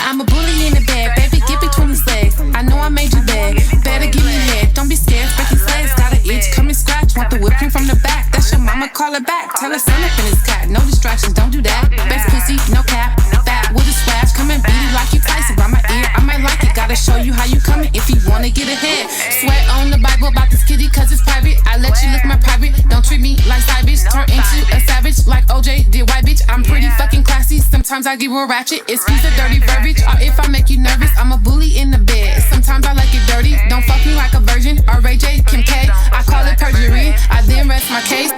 I'm a bully in the bag, baby, get between these legs. I know I made you beg, better give me head. Don't be scared, spread these legs. Got an itch, come and scratch. Want the whip cream from the back. That's your mama, call her back. Tell her son up in his cat. No distractions, don't do that. Best pussy, no cap. Fat with a swag, come and beat it like you Tyson. By my ear, I might like it. Gotta show you how you coming if you wanna get ahead. Swear on the Bible about this kitty, cause it's private. I let you lick my private. Don't treat me like side bitch. Turn into a savage like OJ did white bitch. I'm pretty fucking classy. Sometimes I get real ratchet. Excuse the dirty verbiage. Or if I make you nervous, I'm a bully in the bed. Sometimes I like it dirty. Don't fuck me like a virgin. Or Ray J, Kim K. I call it perjury. I then rest my case.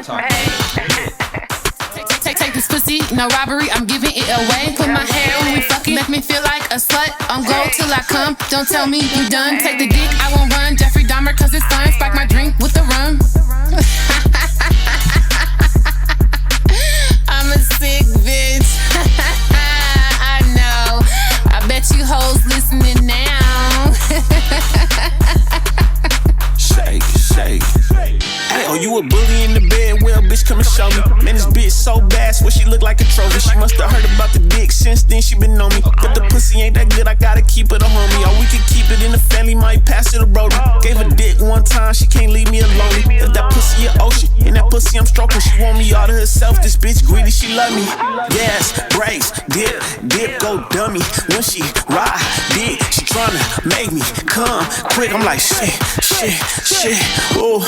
Take this pussy, no robbery, I'm giving it away. Put my hair when we fucking, make me feel like a slut. On go till I come, don't tell me you done. Take the dick, I won't run. Jeffrey Dahmer, cause it's fun. Spike my drink with the rum. I'm a sick bitch. I know. I bet you hoes listening now. Shake, shake. Hey, oh, you a bully in the bed? Well, bitch, come and show me. Man, this bitch so bad, swear she look like a trophy. She must have heard about the dick, since then she been on me. But the pussy ain't that good, I gotta keep it a homie. Or we can keep it in the family, might pass it to Brody. Gave her dick one time, she can't leave me alone. If that pussy an ocean, and that pussy I'm stroking, she want me all to herself. This bitch greedy, she love me. Yes, brakes, dip, go dummy. When she ride, dick, she tryna make me come quick. I'm like, shit, ooh.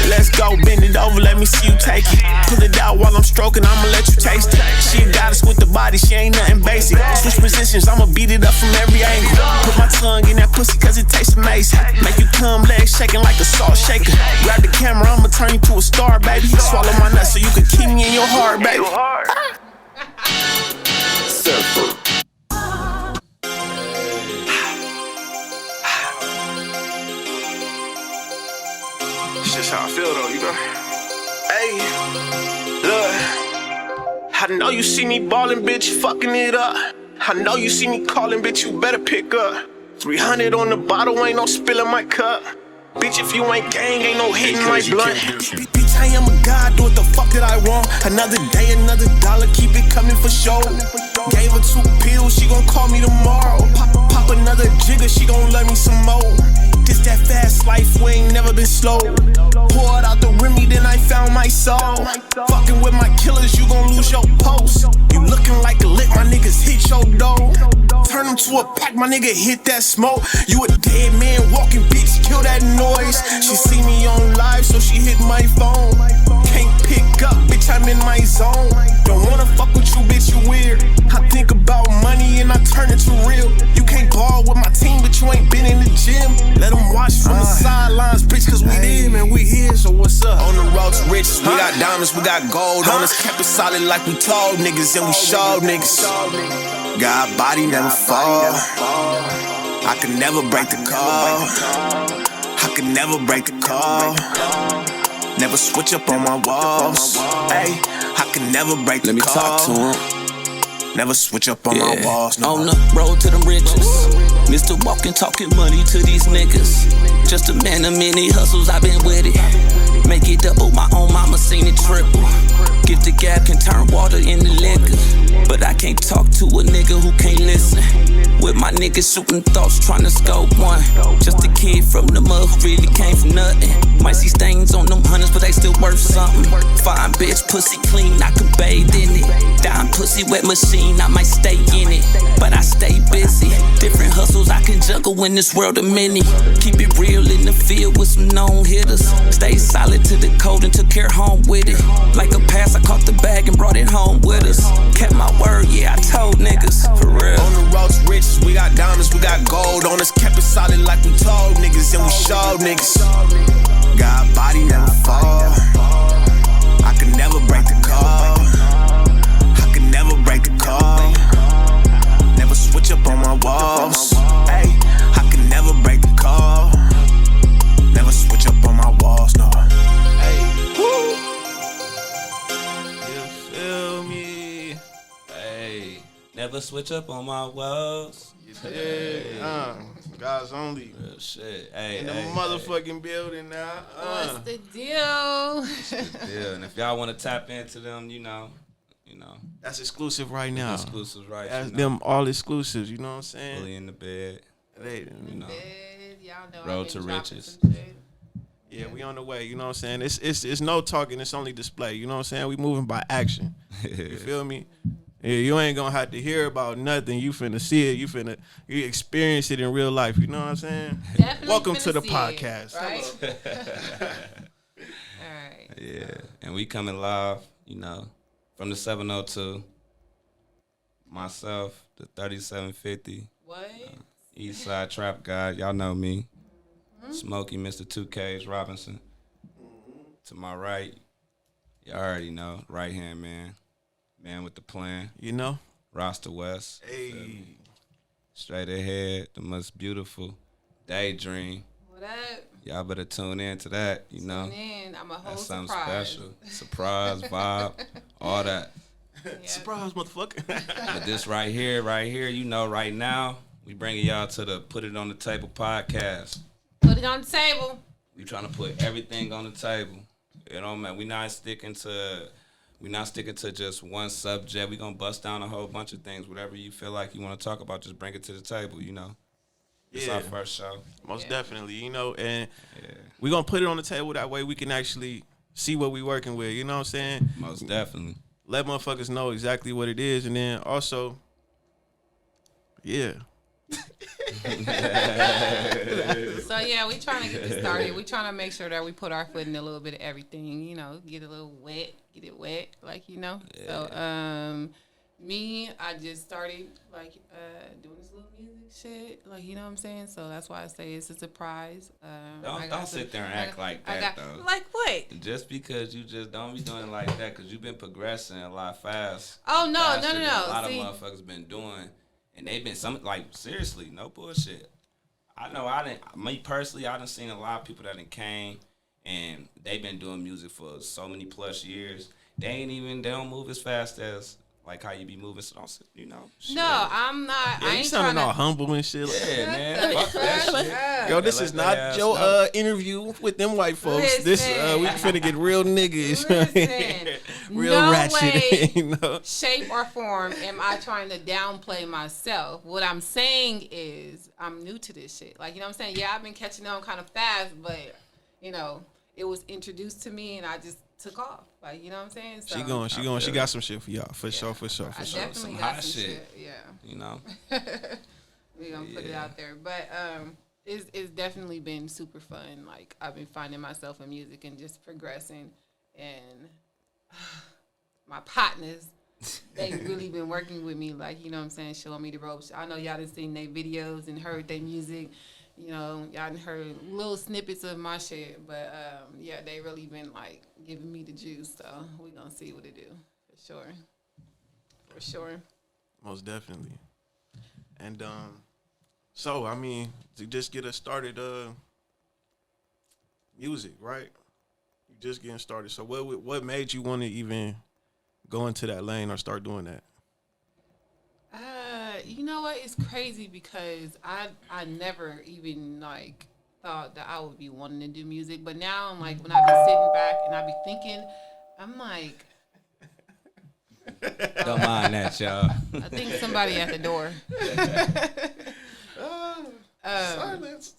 Let's go, bend it over, let me see you take it. Pull it out while I'm stroking, I'ma let you taste it. She a goddess with the body, she ain't nothing basic. Switch positions, I'ma beat it up from every angle. Put my tongue in that pussy cause it tastes amazing. Make you come, legs shaking like a salt shaker. Grab the camera, I'ma turn you to a star, baby. Swallow my nuts so you can keep me in your heart, baby. Surfer. That's how I feel though, you know. Hey, look, I know you see me ballin', bitch, fucking it up. I know you see me callin', bitch, you better pick up. 300 on the bottle, ain't no spillin' my cup. Bitch, if you ain't gang, ain't no hitting my blunt. Bitch, I am a god, do what the fuck that I want. Another day, another dollar, keep it coming for sure. Gave her 2 pills, she gon' call me tomorrow. Pop another jigger, she gon' love me some more. This that fast life, we ain't never been slow. Poured out the Remy, then I found my soul. Fucking with my killers, you gon' lose your post. You looking like a lick, my niggas hit your dough. Turn them to a pack, my nigga hit that smoke. You a dead man walking, bitch, kill that noise. She see me on live, so she hit my phone. Can't pick up, bitch, I'm in my zone. Don't wanna fuck with you, bitch, you weird. I think about money and I turn it to real. You can't ball with my team, but you ain't been in the gym. Let them watch from the sidelines, bitch, cause we live and we here, so what's up? On the road to riches, we got diamonds, we got gold on us. Kept it solid like we told niggas and we showed niggas. God body never fall. I could never break the call. I could never break the call. Never switch up on my walls. Ay, I could never break the call. Let me talk to him. Never switch up on my walls. No. On the road to the riches, Mr. Walking, talking money to these niggas. Just a man of many hustles, I've been with it. Make it double, my own mama seen it triple. Give the gap, can turn water into liquor. But I can't talk to a nigga who can't listen. With my niggas shooting thoughts, trying to scope one. Just a kid from the mud who really came from nothing. Might see stains on them hundreds, but they still worth something. Fine bitch, pussy clean, I can bathe in it. Dime pussy wet machine, I might stay in it. But I stay busy. Different hustles I can juggle in this world of many. Keep it real in the field with some known hitters. Stay solid to the code and took care home with it. Like a pass, I caught the bag and brought it home with us. Kept my word, yeah, I told niggas, for real. On the road to riches, we got diamonds, we got gold on us. Kept it solid like we told niggas and we showed niggas. God body never fall. I could never break the call. I could never break the call. Never switch up on my walls. Ay, I could never break the call. Never switch up on my walls, no. Hey, woo. You feel me? Hey, never switch up on my walls. Yeah, God's only. Real shit. Hey, in the motherfucking building now. What's the deal? What's the deal? And if y'all want to tap into them, you know You know, That's exclusive right now. exclusives, right? That's you know, them all exclusives. You know what I'm saying? Fully in the bed. You know. Y'all know Road I've been to dropping riches. some shit. Yeah, we on the way. You know what I'm saying? It's no talking. It's only display. You know what I'm saying? We moving by action. You feel me? Yeah, you ain't gonna have to hear about nothing. You finna see it. You experience it in real life. You know what I'm saying? Definitely Welcome to the finna see podcast. it, right? All right. Yeah, and we coming live, you know, from the 702. Myself, the 3750. What? East Side Trap Guy, y'all know me. Smokky, Mr. 2Ks Robinson. To my right, you already know, right hand man. Man with the plan. You know? Rhasta West. Hey. Straight ahead, the most beautiful Dai'DreaM. What up? Y'all better tune in to that, you know. Tune in. I'm a whole That's something surprise. special. Surprise, vibe, all that. Yeah. Surprise, motherfucker. But this right here, you know, right now, we bringing y'all to the Put It on the Table podcast. Put it on the table. We trying to put everything on the table. You know, man, we not sticking to just one subject. We gonna bust down a whole bunch of things. Whatever you feel like you want to talk about, just bring it to the table. You know, it's our first show. Most definitely. You know, and Yeah, we gonna put it on the table that way we can actually see what we working with. You know what I'm saying? most definitely. Let motherfuckers know exactly what it is, and then also, yeah. So yeah, we trying to get this started. We trying to make sure that we put our foot in a little bit of everything. You know, get a little wet, get it wet, like you know. Yeah. So me, I just started like doing this little music shit, like you know what I'm saying. So that's why I say it's a surprise. Don't sit there and act like that though. Like what? Just because you just don't be doing it like that, because you've been progressing a lot fast. Oh no, faster no. than a lot See, of motherfuckers been doing, and they've been seriously, no bullshit. Me personally, I done seen a lot of people that done came and they've been doing music for so many plus years. They don't move as fast as like how you be moving. So don't, you know. Shit. no, I'm not. Yeah, I you ain't sounding trying all to. humble and shit. Like, Yeah, man. Fuck that shit. yo, this Let is that not ass your know. Interview with them white folks. This Listen. we finna get real niggas. Listen, Real no ratchet. way, You know? shape or form am I trying to downplay myself. What I'm saying is I'm new to this shit. Like, you know what I'm saying? Yeah, I've been catching on kind of fast, but, you know, it was introduced to me and I just took off. Like, you know what I'm saying? So, She going. She got some shit for y'all. For sure. I definitely Some got hot some shit. Yeah. You know. We're going to put it out there. But it's definitely been super fun. Like, I've been finding myself in music and just progressing. And my partners, they really been working with me, like, you know what I'm saying, showing me the ropes. I know y'all done seen their videos and heard their music. You know, y'all done heard little snippets of my shit. But, yeah, they really been, like, giving me the juice. So we going to see what it do, for sure. For sure. Most definitely. And so I mean, to just get us started, music, right? You just getting started. So what made you want to even go into that lane or start doing that? You know what? It's crazy because I never even like thought that I would be wanting to do music, but now I'm like when I be sitting back and I be thinking, I'm like, Don't mind that, y'all. I think somebody at the door. Silence.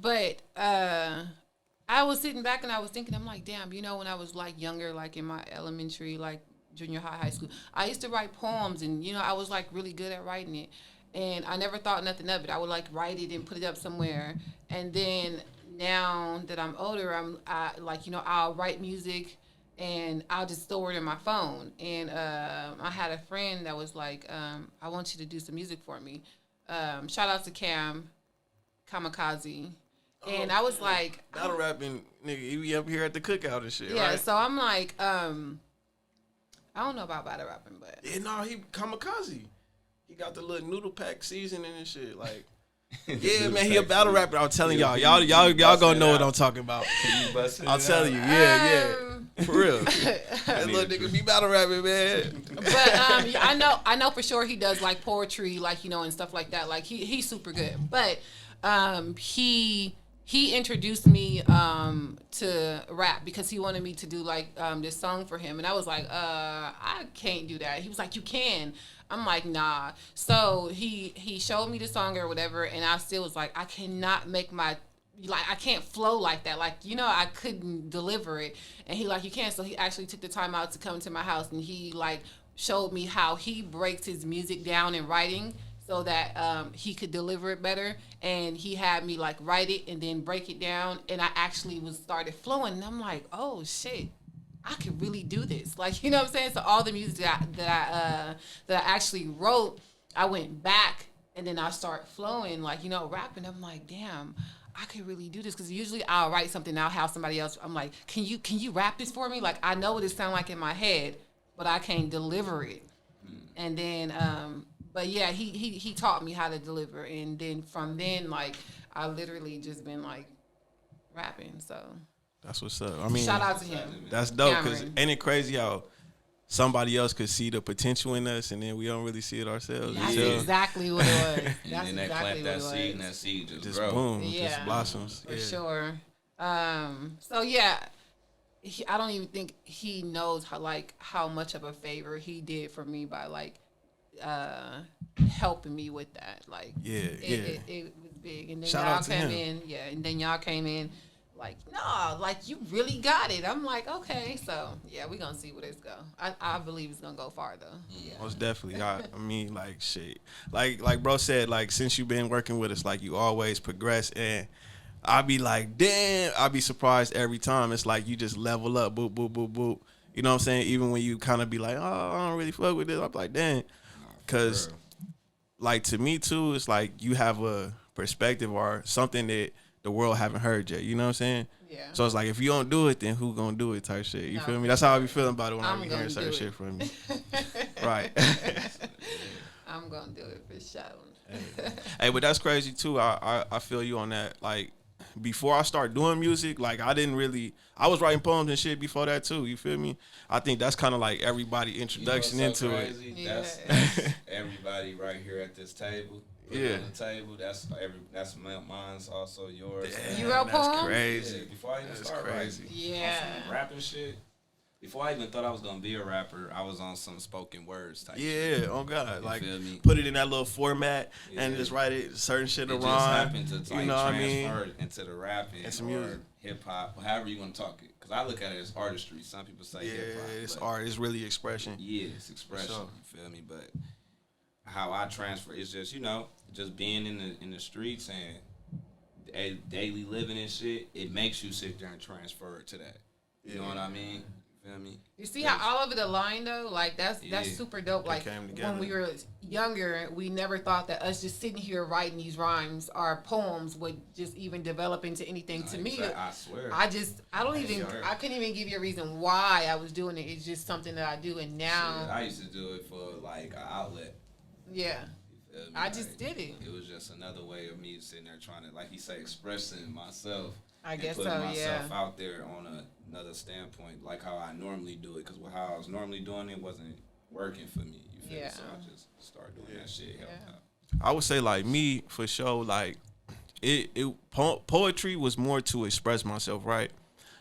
But I was sitting back and I was thinking, I'm like, damn, you know, when I was like younger, like in my elementary, like junior high school, I used to write poems and, you know, I was like really good at writing it. And I never thought nothing of it. I would like write it and put it up somewhere. And then now that I'm older, I like, you know, I'll write music and I'll just store it in my phone. And I had a friend that was like, I want you to do some music for me. Shout out to Cam, Kamikaze. And I was like, Battle rapping, nigga, you be up here at the cookout and shit, yeah, right? so I'm like, I don't know about battle rapping, but Yeah, no, he kamikaze. He got the little noodle pack seasoning and shit. Like, yeah, man, he a battle rapper. I'm telling y'all gonna know what I'm talking about. I'm telling you, yeah. For real. That little nigga be battle rapping, man. But I know for sure he does like poetry, like, you know, and stuff like that. Like he's super good. But he he introduced me to rap because he wanted me to do like this song for him, and I was like, I can't do that. He was like, you can. I'm like, nah. So he showed me the song or whatever, and I still was like, I cannot make my I can't flow like that. Like, I couldn't deliver it. And he like, you can. So he actually took the time out to come to my house, and he like showed me how he breaks his music down in writing so that he could deliver it better. And he had me like write it and then break it down, and I actually started flowing. And I'm like, oh shit, I could really do this. Like, you know what I'm saying? So all the music that I actually wrote, I went back and then I start flowing, like, rapping. I'm like, damn, I could really do this. Because usually I'll write something, I'll have somebody else. I'm like, can you rap this for me? Like, I know what it sounds like in my head, but I can't deliver it. And then, but yeah, he taught me how to deliver. And then from then, like, I literally just been like rapping. So that's what's up. I mean, shout out to him. That's dope. Because Cameron. ain't it crazy how somebody else could see the potential in us, and then we don't really see it ourselves. That's exactly what it was. And That's then they exactly plant that what seed, it and was. that seed just just grow. boom, Yeah. just blossoms. For Yeah. sure. So yeah, I don't even think he knows how much of a favor he did for me by like helping me with that. Like, it was big. And then Shout y'all out to came him. in, and then y'all came in like, no, like you really got it. I'm like, okay, so yeah, we're gonna see where this go. I believe it's gonna go far though. Yeah. Most definitely. I mean, like, shit. Like bro said, like, since you've been working with us, like, you always progress, and I be like, damn, I be surprised every time. It's like you just level up, boop, boop, boop, boop. You know what I'm saying? Even when you kind of be like, oh, I don't really fuck with this, I'm like, damn. Because, like, to me, too, it's like you have a perspective or something that the world haven't heard yet. You know what I'm saying? Yeah. So it's like, if you don't do it, then who gonna do it type shit? You No, feel me? for That's how I be feeling about it when I I'm be gonna hearing certain do shit it. from you. Right. I'm gonna do it for sure. Hey, but that's crazy too. I feel you on that. Like, before I start doing music, like, I was writing poems and shit before that too. You feel me? I think that's kind of like everybody introduction into it. Yeah. That's everybody right here at this table. Put it Yeah. on the table. That's mine's also yours. Damn, You wrote that's poems? crazy. Yeah, before I even That's start crazy. writing, Yeah. on some rapping shit. Before I even thought I was gonna be a rapper, I was on some spoken words type. Yeah, shit. oh God. You Like, feel me? put it in that little format and Yeah. just write it, certain shit It around. just happened to like you know what I mean? transfer it into the rapping And some or music. hip hop, however you want to talk it. Because I look at it as artistry. Some people say Yeah, hip hop. it's but art. It's really expression. Yeah, it's expression. sure. You feel me? But how I transfer is just just being in the streets and daily living and shit. It makes you sit there and transfer it to that. You know what I mean? You feel me? You see how all over the line though, like that's Yeah. super dope. They Like came together. when we were younger, we never thought that us just sitting here writing these rhymes or poems would just even develop into anything. To me, I swear. I couldn't even give you a reason why I was doing it. It's just something that I do, and Shit, now, I used to do it for like an outlet. yeah, You feel me? I just did it. It was just another way of me sitting there trying to, like you say, expressing myself. I and guess putting so, myself yeah. out there on another standpoint, like how I normally do it. Because how I was normally doing it wasn't working for me. You feel me? Yeah. So I just started doing that shit. Helped Yeah. out. I would say, like, me, for sure, like, poetry was more to express myself, right?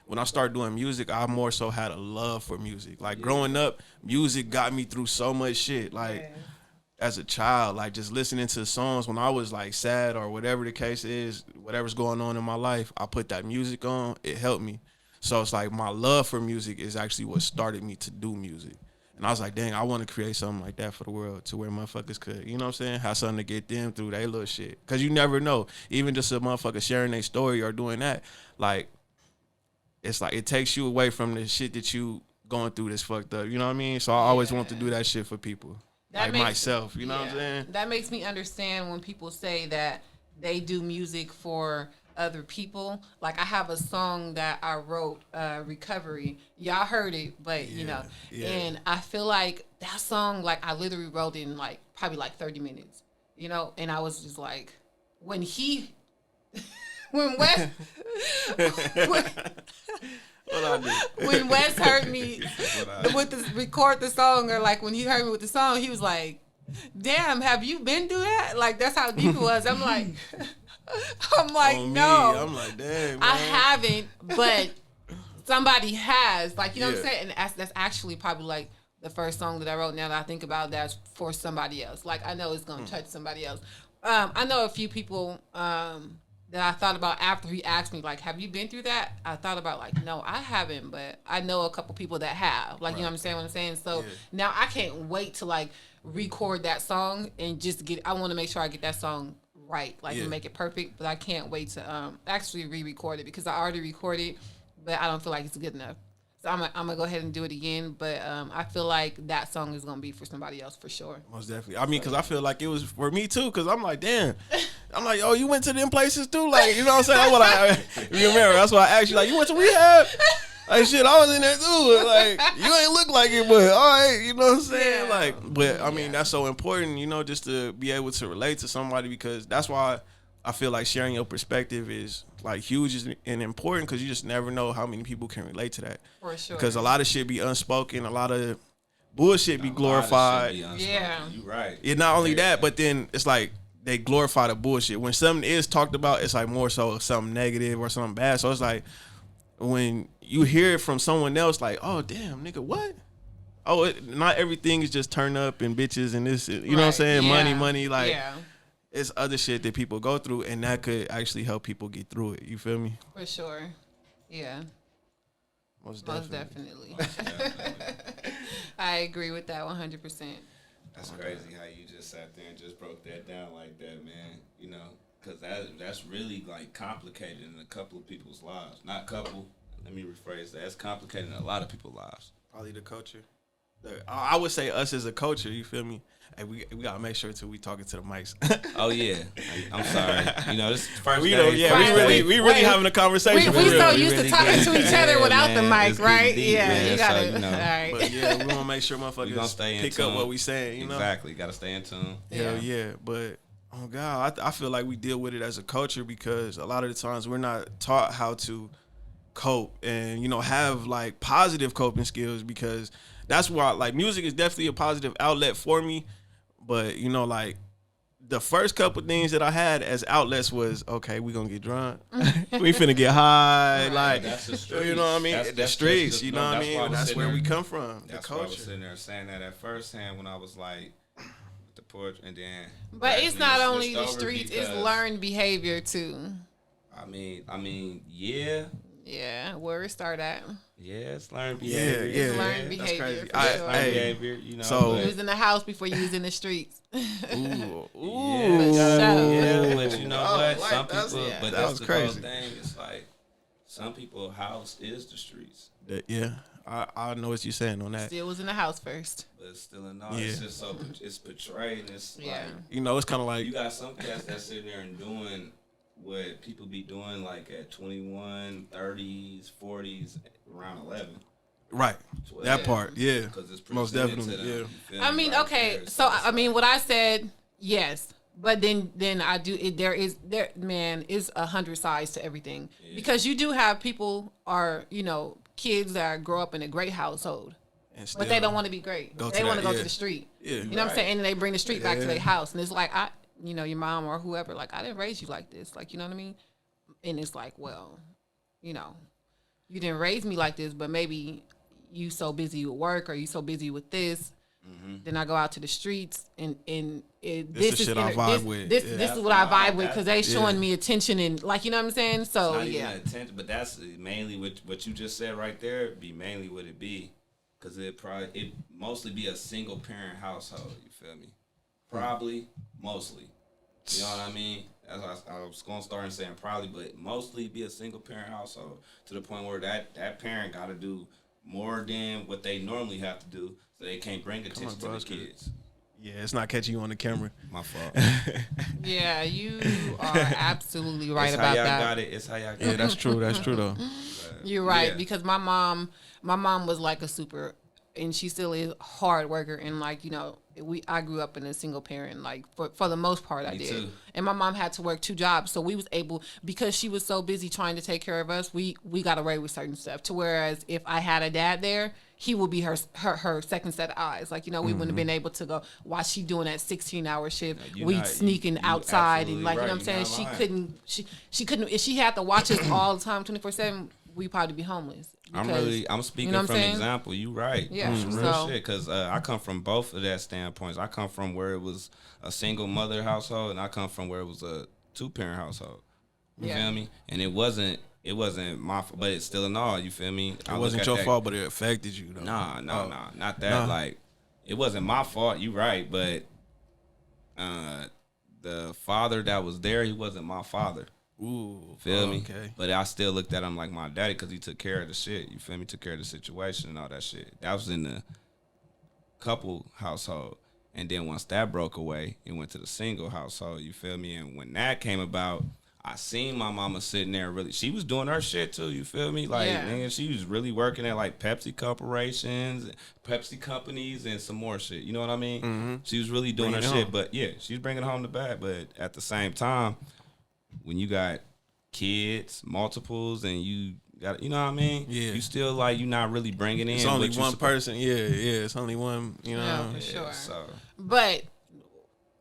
When I started doing music, I more so had a love for music. Like, growing up, music got me through so much shit. Like, Yeah. as a child, like, just listening to songs when I was, like, sad or whatever the case is, whatever's going on in my life, I put that music on, it helped me. So it's like my love for music is actually what started me to do music. And I was like, dang, I want to create something like that for the world, to where motherfuckers could, you know what I'm saying, have something to get them through their little shit. Because you never know. Even just a motherfucker sharing their story or doing that, like, it's like it takes you away from the shit that you going through that's fucked up. You know what I mean? So I always want to do that shit for people. That Like makes- myself, you know what I'm Yeah. saying? That makes me understand when people say that they do music for other people. Like, I have a song that I wrote, Recovery. Y'all heard it, but you know, yeah. and I feel like that song, like, I literally wrote it in like probably like 30 minutes, you know, and I was just like, when Wes What I do? when Wes heard me record the song, or like when he heard me with the song, he was like, damn, have you been through that? Like, that's how deep it was. I'm like, I'm like, On me, no. I'm like, damn, man. I haven't, but somebody has. Like, you know what I'm Yeah. saying? And that's actually probably like the first song that I wrote. Now that I think about that's for somebody else. Like, I know it's gonna touch somebody else. I know a few people that I thought about after he asked me, like, have you been through that? I thought about, like, no, I haven't, but I know a couple people that have. Like, you know what I'm saying? So now I can't wait to, like, record that song and just I want to make sure I get that song right, like, and make it perfect. But I can't wait to actually re-record it because I already recorded, but I don't feel like it's good enough. So I'm gonna go ahead and do it again, but I feel like that song is gonna be for somebody else for sure. Most definitely. I mean, because I feel like it was for me too. Because I'm like, damn. I'm like, oh, you went to them places too, like, you know what I'm saying? That's what I remember. That's why I asked you, like, you went to rehab? Like, shit, I was in there too. Like, you ain't look like it, but all right, you know what I'm saying? Yeah. Like, but I mean, that's so important, you know, just to be able to relate to somebody, because that's why I feel like sharing your perspective is like huge and important, because you just never know how many people can relate to that. For sure. Because a lot of shit be unspoken, a lot of bullshit be glorified. Yeah. You right. It's not only that, but then it's like they glorify the bullshit. When something is talked about, it's like more so something negative or something bad. So it's like when you hear it from someone else, like, oh damn, nigga, what? Oh, not everything is just turn up and bitches and this. You know what I'm saying? Yeah. Money. Like, yeah, it's other shit that people go through, and that could actually help people get through it. You feel me? for sure. Yeah. Most Most definitely. definitely. I agree with that 100%. That's crazy how you just sat there and just broke that down like that, man. You know, because that's really, like, complicated in a couple of people's lives. Not couple. Let me rephrase that. It's complicated in a lot of people's lives. Probably the culture. I would say us as a culture. You feel me? Hey, we gotta make sure too we talking to the mics. Oh yeah, I'm sorry. You know, this is the first we day. really having a conversation. We for so real. used really to talking get to it. each other Yeah, without man, the mic, it's getting right? deep, Yeah, man, you so, gotta. you know. All right. But yeah, we want to make sure We gonna motherfuckers stay in pick tune. up what we saying. You know, Exactly. Got to stay in tune. Hell yeah. But oh god, I feel like we deal with it as a culture because a lot of the times we're not taught how to cope and, you know, have like positive coping skills, because that's why, like, music is definitely a positive outlet for me. But, you know, like, the first couple things that I had as outlets was, okay, we gonna get drunk, we finna get high, like, That's the streets. you know what I mean? The streets, you know what I that's why mean? was That's sitting where there- we come from, the That's why I was culture. sitting there saying that at first hand when I was like, with the porch, and then. But it's gradually not it only switched the over streets; it's because, learned behavior too. I mean, yeah, Yeah, where it start at. it's learned Yeah, behavior. yeah. It's learned That's behavior. crazy. For I- sure. Learned Hey, behavior, you know. so- You was in the house before you was in the streets. Ooh, Yeah, but you know Oh, what? like, Some that's- people, yeah. but that that's was the crazy. whole thing. It's like some people's house is the streets, yeah, I know what you're saying on that. Still was in the house first. but it's still in all. It's Yeah. just so it's portrayed. And it's Yeah. like You know, it's kind of like, you got some cats that sitting there and doing what people be doing like at 21, 30s, 40s, around 11. right, 12. that part, yeah, Because it's most presented definitely, to them, yeah. you feel I me, mean, right okay, there. so it's I mean, like- what I said, yes, but then I do. There is 100 sides to everything, because you do have people kids that grow up in a great household, And but they don't want to be great. go to They want that, to go yeah. to the street. Yeah. You know what I'm saying? And they bring the street back to Yeah. their house, and it's like your mom or whoever, like, I didn't raise you like this, like, you know what I mean? And it's like, well, you didn't raise me like this, but maybe you so busy with work or you so busy with this. Then I go out to the streets and This the shit I vibe with. This Yeah. this is what I That's vibe with, because they showing yeah. me attention and, like, you know what I'm saying. So Not yeah, even attention, but that's mainly what you just said right there. Be mainly what it be, because it mostly be a single parent household. You feel me? Probably, mostly. You know what I mean? That's what I was gonna start and saying probably, but mostly be a single parent household, to the point where that parent got to do more than what they normally have to do, so they can't bring attention bro, to it's the good. kids. Yeah, it's not catching you on the camera. My fault. yeah, you are absolutely right It's about how y'all that. got it. It's how y'all got Yeah, it. that's true. That's true though. You're right, Yeah. because my mom was like a super, and she still is, hard worker, and, like, I grew up in a single parent, like, for the most part. I Me did. too. And my mom had to work 2 jobs, so we was able, because she was so busy trying to take care of us, we got away with certain stuff. To whereas if I had a dad there, he will be her second set of eyes. Like, we wouldn't have been able to go, while she doing that 16-hour shift, we'd sneaking outside and like, right. you know what I'm saying? She couldn't, if she had to watch us all the time 24/7, we'd probably be homeless. Because, I'm speaking you know from example. You right. Yeah. Some So, real shit. Because I come from both of that standpoints. I come from where it was a single mother household, and I come from where it was a 2-parent household. You feel me? And it wasn't my fault, but it's still in all. You feel me? It wasn't your fault, but it affected you, though. Nah, not that. Nah. Like, it wasn't my fault. You right, but the father that was there, he wasn't my father. Ooh, feel me? Okay. But I still looked at him like my daddy because he took care of the shit. You feel me? Took care of the situation and all that shit. That was in the couple household. And then once that broke away, it went to the single household. You feel me? And when that came about, I seen my mama sitting there really. She was doing her shit too. You feel me? Like, nigga, she was really working at like Pepsi corporations, Pepsi companies, and some more shit. You know what I mean? Mm-hmm. She was really doing her shit. But yeah, she's bringing home the bag. But at the same time, when you got kids, multiples, and you got, you know what I mean? Yeah. You still like, you're not really bringing in. It's only one person. Yeah. It's only one, you know. Yeah, for sure. So. But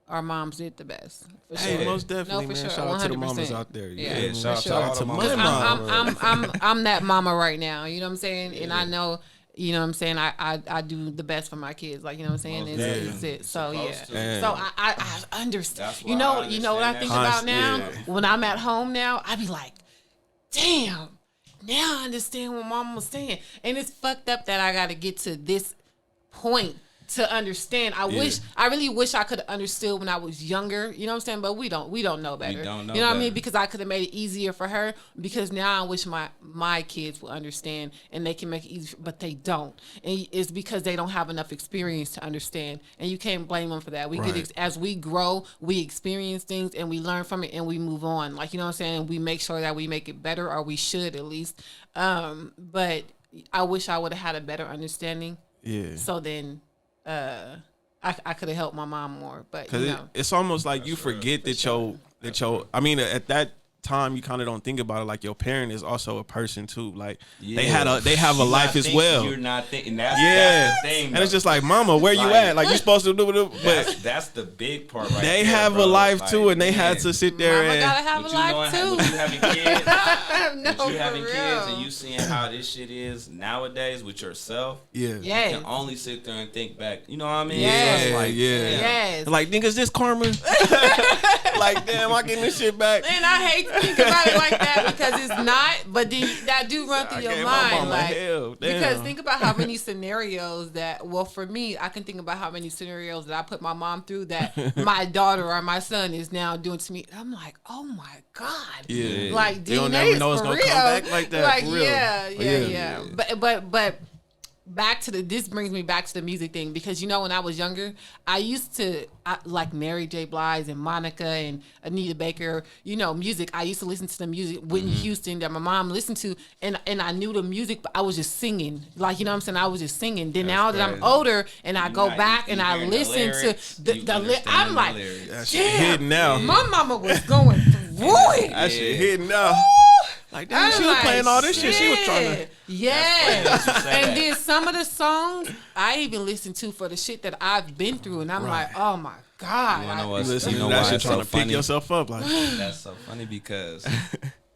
our moms did the best. For sure. Hey, most definitely, man. Sure. Shout out to the 100%. mamas out there. Yeah, shout out to my mom. I'm that mama right now. You know what I'm saying? And I know, you know what I'm saying, I do the best for my kids. Like, you know what I'm saying? It's it. So yeah. So I understand. You know what I think about now? When I'm at home now, I be like, damn, now I understand what mama was saying. And it's fucked up that I gotta get to this point to understand. I really wish I could have understood when I was younger. You know what I'm saying? But we don't know better. We don't know you know what better. I mean? Because I could have made it easier for her. Because now I wish my kids will understand and they can make it easier, but they don't. And it's because they don't have enough experience to understand. And you can't blame them for that. We get as we grow, we experience things and we learn from it and we move on. Like, you know what I'm saying? We make sure that we make it better, or we should at least. But I wish I would have had a better understanding. Yeah. So then I could have helped my mom more, but it's almost like you forget that your I mean, at that time you kind of don't think about it, like your parent is also a person too. Like they have a life as well. You're not thinking that's the thing. And it's just like, mama, where you at? Like, you supposed to do it, but that's the big part. Right they there, have bro. a life like, too, and they had to sit there mama and gotta have a life too. With you having kids, no, with you having for kids, real. and you seeing how this shit is nowadays with yourself. Yeah. You can only sit there and think back. You know what I mean? Yeah. So it's like, Yes. Like, niggas, this karma. Like, damn, I getting this shit back. And I hate to think about it like that because it's not, but then that do run through your mind. Like, because think about how many scenarios that, well, for me, I can think about how many scenarios that I put my mom through that my daughter or my son is now doing to me. I'm like, oh my God. Yeah. Like, they don't DNA never know is it's for gonna real. come back like that. Like, for real. Yeah. But back to this brings me back to the music thing, because when I was younger, I used to like Mary J. Blige and Monica and Anita Baker, music. I used to listen to the music, Whitney Houston, that my mom listened to, and I knew the music, but I was just singing. Like, you know what I'm saying? I was just singing. Then now that I'm older and I go back and I listen to the I'm like, that shit hidden now. My mama was going through it. That shit hidden now. Like, damn, she was playing all this shit. She was trying to. Yeah. And then some of the songs I even listen to for the shit that I've been through, and I'm like, oh my God. You know why it's trying to pick yourself up. Like, that's so funny because,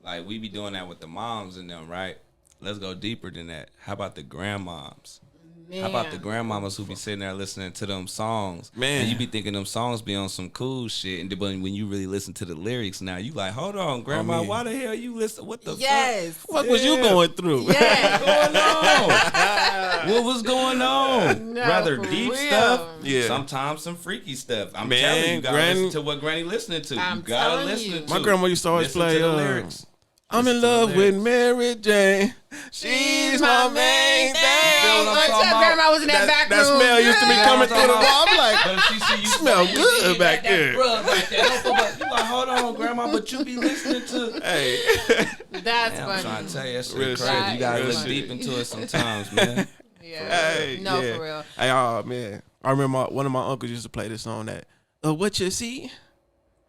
like, we be doing that with the moms and them, right? Let's go deeper than that. How about the grandmoms? Man. How about the grandmamas who be sitting there listening to them songs? Man. And you be thinking them songs be on some cool shit. And but when you really listen to the lyrics now, you like, hold on, grandma, why the hell you listen? What the fuck? What was you going through? Yeah. What was going on? No, Rather for deep real. stuff. Yeah. Sometimes some freaky stuff. I'm Man, telling you, you gotta listen to what Granny listening to. I'm you gotta telling listen you. to. My grandma used to always Listen play to the lyrics. I'm in love with Mary Jane. She's my main thing. Grandma was in that back room. That smell used to be coming through the wall. I'm like, But she see you smell good back there. You like, hold on, grandma, but you be listening to. Hey, That's Man, funny. I'm trying to tell you, that's Real shit crazy. shit. You gotta Real look shit. deep into it sometimes, man. Yeah. hey, No, yeah. for real. Hey, oh man, I remember one of my uncles used to play this song that, what you see.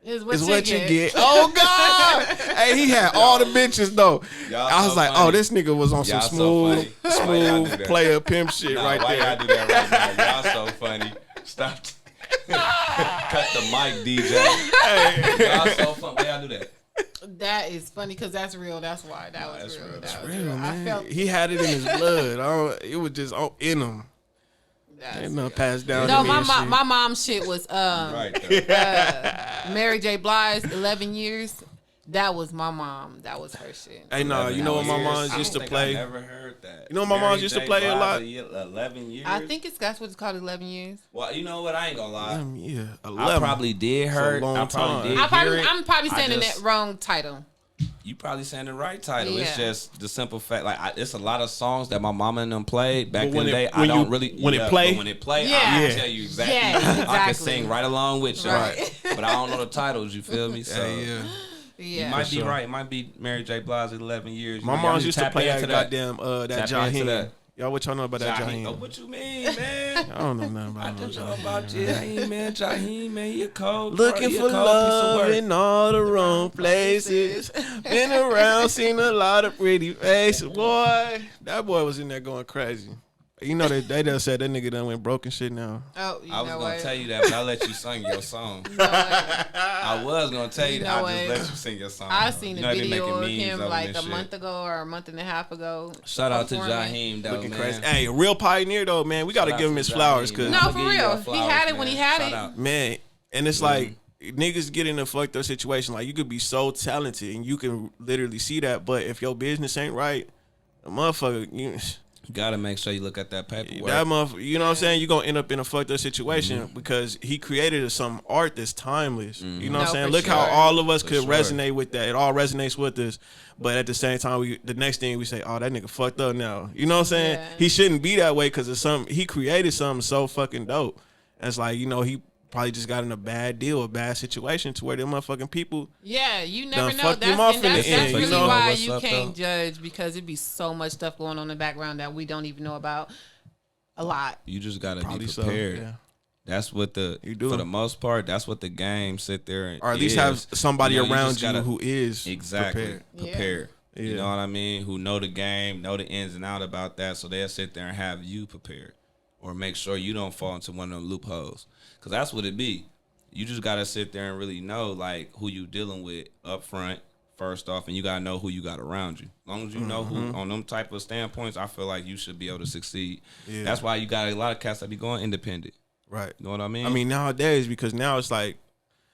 Is what you get. Oh God! Hey, he had all the bitches though. I was like, funny. oh, this nigga was on some smooth player pimp shit right why there. Y'all do that right now? Y'all so funny. Stop. Cut the mic, DJ. Hey. Y'all so funny. Why y'all do that? That is funny because that's real. That's why that was real. That was real. Man. I felt he had it in his blood. It was just in him. Ain't no passed down. No, my mom's shit was Mary J. Blige, 11 years. That was my mom. That was her shit. Hey, no, you know what my moms used to play? I never heard that. You know what my moms used to play a lot? 11 years? I think that's what it's called, 11 years. Well, you know what? I ain't gonna lie. Yeah, 11. I probably did hear it. I'm probably saying that wrong title. You probably saying the right title. Yeah. It's just the simple fact. Like, it's a lot of songs that my mama and them played back in the day. When I it play, I can tell you exactly. Yeah, I can sing right along with you. Right. But I don't know the titles. You feel me? So yeah. You might be right. It might be Mary J. Blige 11 years. My mom used to play that goddamn that Jaheim. Y'all, what y'all know about that Jaheim? Oh, what you mean, man? I don't know nothing about I don't know about Jaheim, man. Jaheim, man, he a cold. Looking for love in all the wrong places. Been around, seen a lot of pretty faces. Boy, that boy was in there going crazy. You know they done said that nigga done went broke and shit now. Oh, I was gonna tell you that, but I let you sing your song. I was gonna tell you that. I just let you sing your song. I seen a video of him like a month ago or a month and a half ago. Shout out to Jaheim, though, looking man. crazy. Hey, a real pioneer though, man. We gotta give him his flowers, cause no, for real, he had it when he had it, man. And it's like niggas get in a fucked up situation. Like you could be so talented and you can literally see that, but if your business ain't right, a motherfucker, you gotta make sure you look at that paperwork. That motherfucker, you know what I'm saying? You're gonna end up in a fucked up situation because he created some art that's timeless. You know what I'm saying? Look how all of us could resonate with that. It all resonates with us. But at the same time, the next thing we say, oh, that nigga fucked up now. You know what I'm saying? Yeah. He shouldn't be that way because he created something so fucking dope. And it's like, you know, he probably just got in a bad deal, a bad situation to where them motherfucking people. Yeah, you never know. That's really you know? why you can't judge because it'd be so much stuff going on in the background that we don't even know about. A lot. You just gotta probably be prepared. So, yeah. That's what for the most part, that's what the game sit there and or at least have somebody around you who is prepared. Yeah. You know what I mean? Who know the game, know the ins and out about that, so they'll sit there and have you prepared. Or make sure you don't fall into one of them loopholes. Because that's what it be. You just got to sit there and really know, like, who you dealing with up front, first off, and you got to know who you got around you. As long as you know who, on them type of standpoints, I feel like you should be able to succeed. Yeah. That's why you got a lot of cats that be going independent. Right. You know what I mean? I mean, nowadays, because now it's like,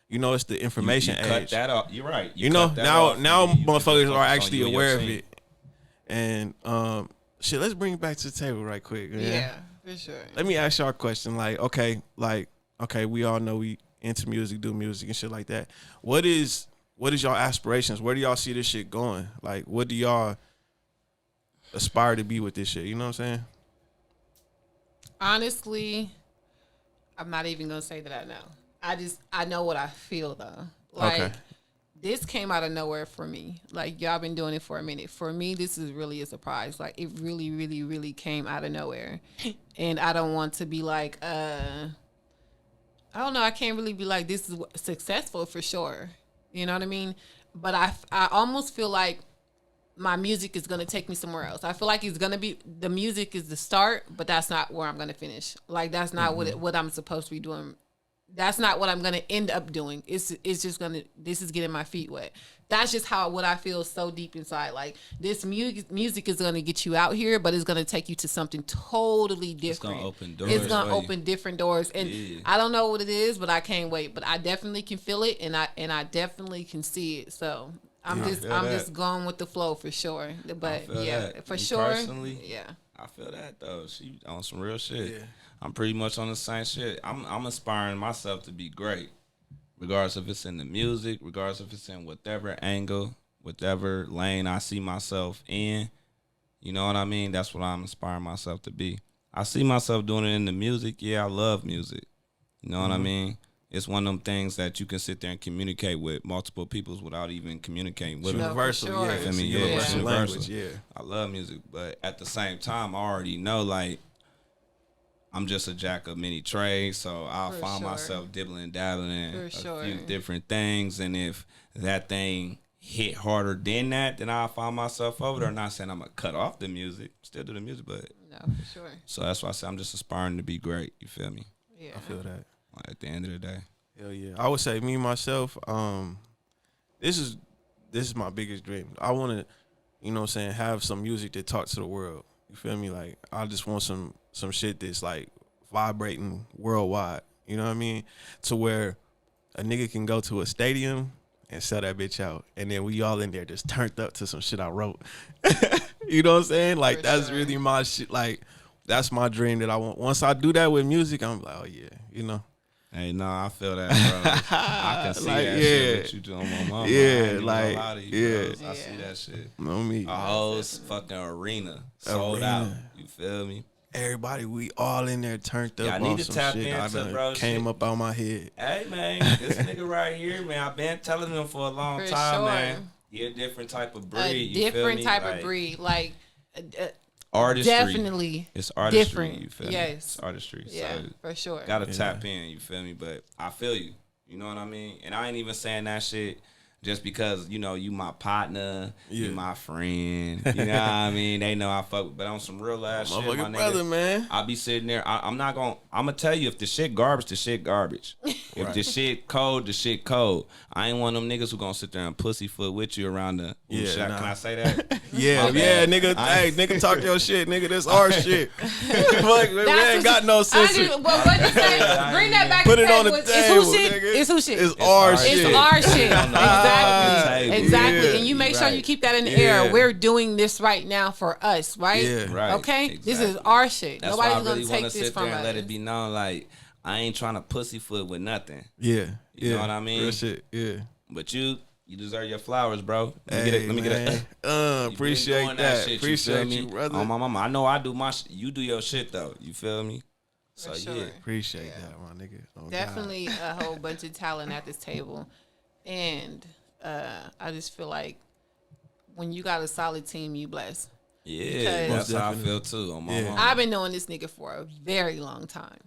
you know, it's the information age. Cut that off. You're right. You know, now motherfuckers are actually aware of it. And, shit, let's bring it back to the table right quick. Yeah. For sure. Let me ask y'all a question. Like, okay, we all know we into music, do music and shit like that. What is y'all aspirations? Where do y'all see this shit going? Like, what do y'all aspire to be with this shit? You know what I'm saying? Honestly, I'm not even gonna say that I know. I know what I feel though. Like this came out of nowhere for me. Like y'all been doing it for a minute. For me, this is really a surprise. Like it really, really, really came out of nowhere. And I don't want to be like, I don't know. I can't really be like, this is successful for sure. You know what I mean? But I almost feel like my music is going to take me somewhere else. I feel like it's going to be, the music is the start, but that's not where I'm going to finish. Like that's not what I'm supposed to be doing. That's not what I'm going to end up doing. It's just going to, this is getting my feet wet. That's just what I feel so deep inside. Like this music is going to get you out here, but it's going to take you to something totally different. It's going to open doors. It's going to open different doors. And I don't know what it is, but I can't wait. But I definitely can feel it and I definitely can see it. So I'm just going with the flow for sure. But for sure. Personally, I feel that though. She on some real shit. Yeah. I'm pretty much on the same shit. I'm inspiring myself to be great, regardless if it's in the music, regardless if it's in whatever angle, whatever lane I see myself in. You know what I mean? That's what I'm inspiring myself to be. I see myself doing it in the music. Yeah, I love music. You know what I mean? It's one of them things that you can sit there and communicate with multiple peoples without even communicating with them. Universal, sure. yeah. I mean, universal language, yeah. I love music, but at the same time, I already know, like, I'm just a jack of many trades, so I'll For find sure. myself dibbling dabbling in For a sure. few different things, and if that thing hit harder than that, then I'll find myself over there. Not saying I'm gonna cut off the music, still do the music, but No, for sure. so that's why I say I'm just aspiring to be great. You feel me? Yeah. I feel that. Like, at the end of the day, Hell yeah. I would say me myself, this is my biggest dream. I want to, you know what I'm saying, have some music that talks to the world. You feel me? Like, I just want some shit that's like vibrating worldwide. You know what I mean? To where a nigga can go to a stadium and sell that bitch out, and then we all in there just turned up to some shit I wrote. You know what I'm saying? Like, For that's sure. really my shit. Like, that's my dream that I want. Once I do that with music, I'm like, oh yeah, you know. hey, no, I feel that, bro. I can see Like, that yeah. shit with you doing my mama. Yeah, I ain't even like, gonna lie to you, yeah. bro. I see that shit. Know me. A whole fucking arena sold Arena. out. You feel me? Everybody, we all in there turned up Yeah, I need on to some tap shit. I into, done bro, came shit. up out my head. Hey, man, this nigga right here, man, I've been telling him for a long For time, sure. man. He a different type of breed. A you feel different me? type Like, of breed. Like, Artistry. definitely. It's artistry, different. you feel me? Yes. It's artistry. Yeah, So, for sure. gotta tap in, you feel me? But I feel you. You know what I mean? And I ain't even saying that shit just because, you know, you my partner, you my friend. You know what I mean? They know I fuck with, but on some real ass shit, my Motherfucking nigga. brother, man. I be sitting there. I'm not gonna. I'm gonna tell you if the shit garbage, the shit garbage. If the shit cold, the shit cold. I ain't one of them niggas who gonna sit there and pussyfoot with you around the. Yeah, shot. nah. Can I say that? Yeah, My yeah, bad. nigga. Hey, nigga, talk your shit, nigga. This our shit. Fuck, we That's ain't got no I sense. just, what you say? Bring that back. Put to it on the table. table, It's who shit. nigga. It's who shit. It's our shit. It's our shit. Table. Exactly. Exactly. Yeah. And you make sure Right. you keep that in the Yeah. air. We're doing this right now for us, right? Yeah. Right. Okay? This is Exactly. our shit. That's Nobody's why I going really to want take to this sit from there and us. let it be known, like I ain't trying to pussyfoot with nothing. Yeah, You know what I mean? Real shit. Yeah. But you deserve your flowers, bro. Let me get man. it. You been Appreciate doing that. shit, Appreciate feel you, me? brother. On my mama, I know I do my. You do your shit though. You feel me? So For sure. yeah. Appreciate that, my nigga. Oh, God. Definitely a whole bunch of talent at this table. And I just feel like when you got a solid team, you blessed. Yeah, Because- that's how I Most feel too. On my Yeah. mama. I've been knowing this nigga for a very long time.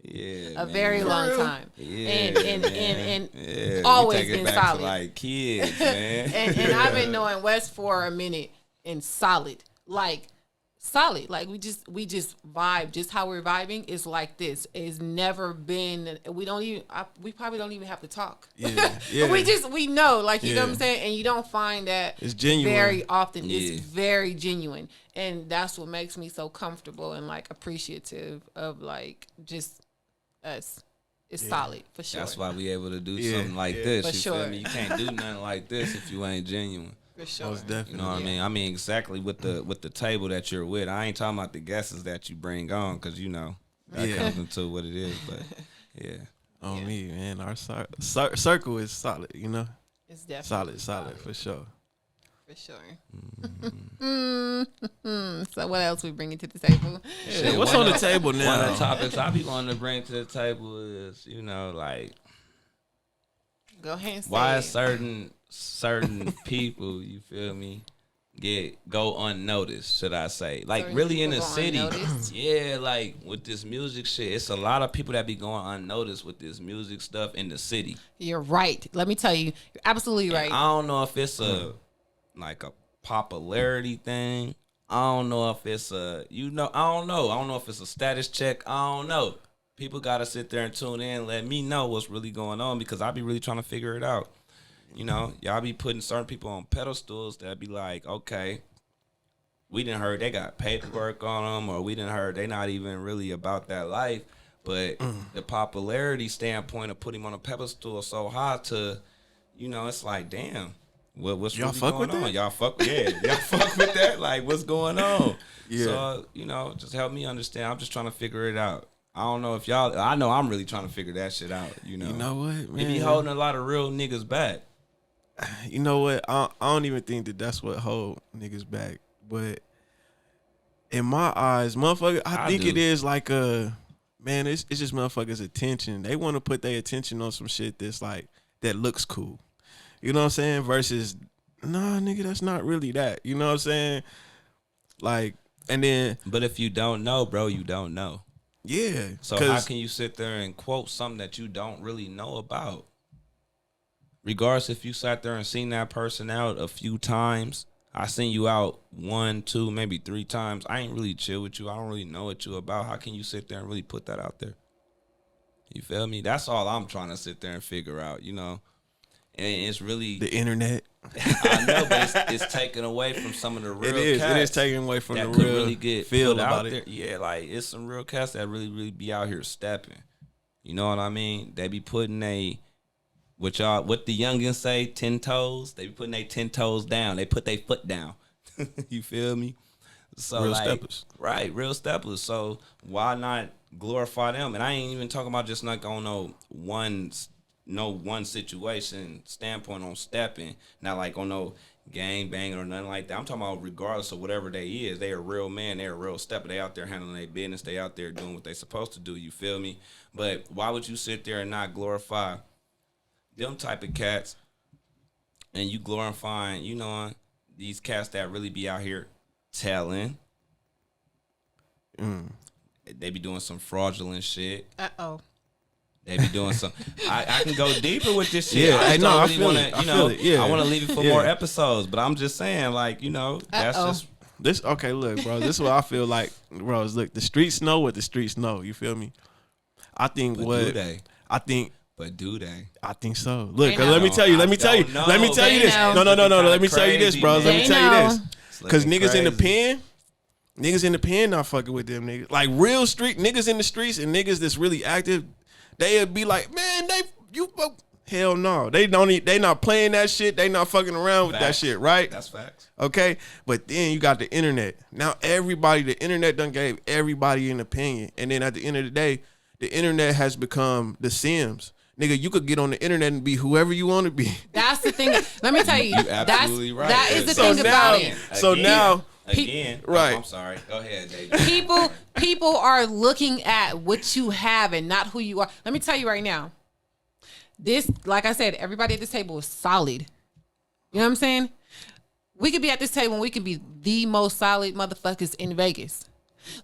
Yeah, A man. very long time. Yeah, and man. Yeah, always we take it been back solid. to like kids, man. and I've been knowing Wes for a minute and solid. Like we just vibe. Just how we're vibing is like this. It's never been. We probably don't even have to talk. Yeah, yeah. we know, like, you know what I'm Yeah. saying, and you don't find that It's genuine. very often. Yeah. It's very genuine, and that's what makes me so comfortable and like appreciative of like just us. It's solid for sure. That's why we able to do Yeah, something like yeah. this. For You sure. feel me? You can't do nothing like this if you ain't genuine. For sure. Most definitely. You know what I mean? I mean exactly with the table that you're with. I ain't talking about the guesses that you bring on because you know that Yeah. comes into what it is. But yeah, On me, man. Our circle is solid, you know? It's definitely Solid, for sure. for sure. So what else we bringing to the table? Shit, what's on the table one of now? the topics I be wanting to bring to the table is, you know, like Go ahead and say why it. certain people, you feel me, go unnoticed, should I say. Like Certain really in the people go city. unnoticed? Yeah, like with this music shit, it's a lot of people that be going unnoticed with this music stuff in the city. You're right. Let me tell you, you're absolutely right. I don't know if it's a like a popularity thing. I don't know if it's a I don't know. I don't know if it's a status check. I don't know. People gotta sit there and tune in and let me know what's really going on because I be really trying to figure it out. You know, y'all be putting certain people on pedestals that be like, okay, we didn't heard they got paperwork on them, or we didn't heard they not even really about that life. But the popularity standpoint of putting him on a pedestal so high to, you know, it's like, damn, what's Y'all really fuck going with on? that? Y'all fuck with that? Like, what's going on? Yeah. So, you know, just help me understand. I'm just trying to figure it out. I don't know if y'all, I know I'm really trying to figure that shit out, you know. You know what, man? It be holding a lot of real niggas back. You know what? I don't even think that's what hold niggas back. But in my eyes, motherfucker, I think do. it is like man, it's just motherfuckers' attention. They want to put their attention on some shit that's like, that looks cool. You know what I'm saying? Versus, nah, nigga, that's not really that. You know what I'm saying? Like, and then, But if you don't know, bro, you don't know. Yeah. So how can you sit there and quote something that you don't really know about? Regardless if you sat there and seen that person out a few times, I seen you out 1, 2, maybe 3 times. I ain't really chill with you. I don't really know what you about. How can you sit there and really put that out there? You feel me? That's all I'm trying to sit there and figure out, you know. And it's really the internet. I know, but it's taken away from some of the real It cats. is. It is taken away from that the could real really get feel put about out it. there. Yeah, like it's some real cats that really be out here stepping. You know what I mean? They be putting what the youngins say, 10 toes. They be putting their 10 toes down. They put their foot down. You feel me? So real like, steppers. Right, real steppers. So why not glorify them? And I ain't even talking about just like on one situation standpoint on stepping, not like on no gang banging or nothing like that. I'm talking about regardless of whatever they is, they a real man, they a real stepper. They out there handling their business, they out there doing what they supposed to do, you feel me? But why would you sit there and not glorify them type of cats and you glorifying, you know, these cats that really be out here telling? They be doing some fraudulent shit. They be doing some. I can go deeper with this shit. Yeah, I know. I really feel wanna, it. I you feel know, it. Yeah. I want to leave it for more episodes, but I'm just saying, like, you know, that's just this. Okay, look, bro. This is what I feel like, bro. Is look, the streets know what the streets know. You feel me? I think but what do they? I think. But do they? I think so. Look, They 'cause know. let me tell you. Let me tell you. know. Let me tell you They this. know. No. Let me It's tell you this, crazy, bro. Let me They tell you know. this. It's Because looking niggas in the crazy. niggas in the pen not fucking with them niggas. Like real street niggas in the streets and niggas that's really active, they'd be like, man, hell no. They not playing that shit. They not fucking around with that Facts. shit, right? That's facts. Okay? But then you got the internet. Now the internet done gave everybody an opinion. And then at the end of the day, the internet has become the Sims. Nigga, you could get on the internet and be whoever you want to be. That's the thing. Let me tell you. You absolutely right. That is the So thing about now- it. So now, Again, right. I'm sorry. Go ahead, David. People are looking at what you have and not who you are. Let me tell you right now. This, like I said, everybody at this table is solid. You know what I'm saying? We could be at this table and we could be the most solid motherfuckers in Vegas.